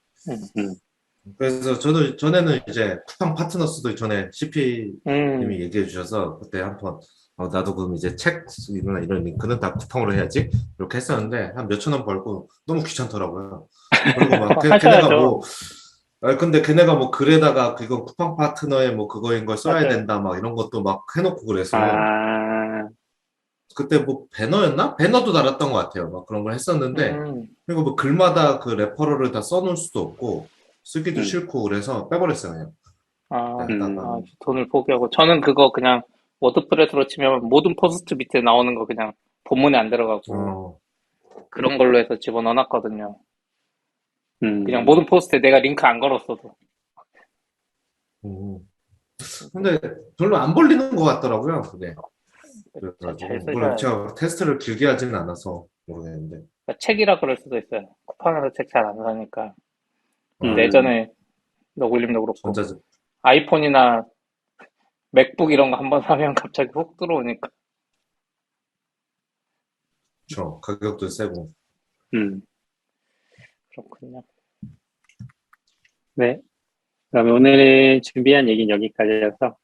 그래서 저도 전에는 이제 쿠팡 파트너스도 전에 CP님이 얘기해 주셔서 그때 한번 나도 그럼 이제 책이나 이런 링크는 다 쿠팡으로 해야지 이렇게 했었는데 한 몇천 원 벌고 너무 귀찮더라고요. 그리고 막 근데 걔네가 뭐 글에다가 그건 쿠팡 파트너의 뭐 그거인 걸 써야 된다 막 이런 것도 막 해놓고 그래서 그때 뭐 배너였나? 배너도 달았던 것 같아요. 막 그런 걸 했었는데 그리고 뭐 글마다 그 레퍼럴을 다 써놓을 수도 없고 쓰기도 싫고 그래서 빼버렸어요. 그냥. 돈을 포기하고 저는 그거 그냥 워드프레스로 치면 모든 포스트 밑에 나오는 거 그냥 본문에 안 들어가고 그런 걸로 해서 집어넣어놨거든요. 그냥 모든 포스트에 내가 링크 안 걸었어도. 근데 별로 안 벌리는 것 같더라고요, 그게. 잘 물론 제가 테스트를 길게 하지는 않아서 모르겠는데. 그러니까 책이라 그럴 수도 있어요. 쿠팡에서 책 잘 안 사니까. 예전에 너굴님도 그렇고 아이폰이나 맥북 이런 거 한번 사면 갑자기 훅 들어오니까. 그렇죠. 가격도 세고. 그렇군요. 네. 그러면 오늘 준비한 얘기는 여기까지여서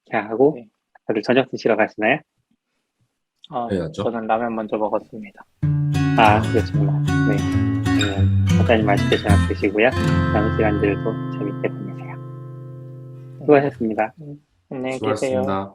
그냥 하고 네. 다들 저녁 드시러 가시나요? 해야죠. 저는 라면 먼저 먹었습니다. 아, 그렇구나. 네. 그러면 사장님 맛있게 저녁 드시고요. 남은 시간들도 재밌게 보내세요. 수고하셨습니다. 안녕히 계세요. 수고하셨습니다.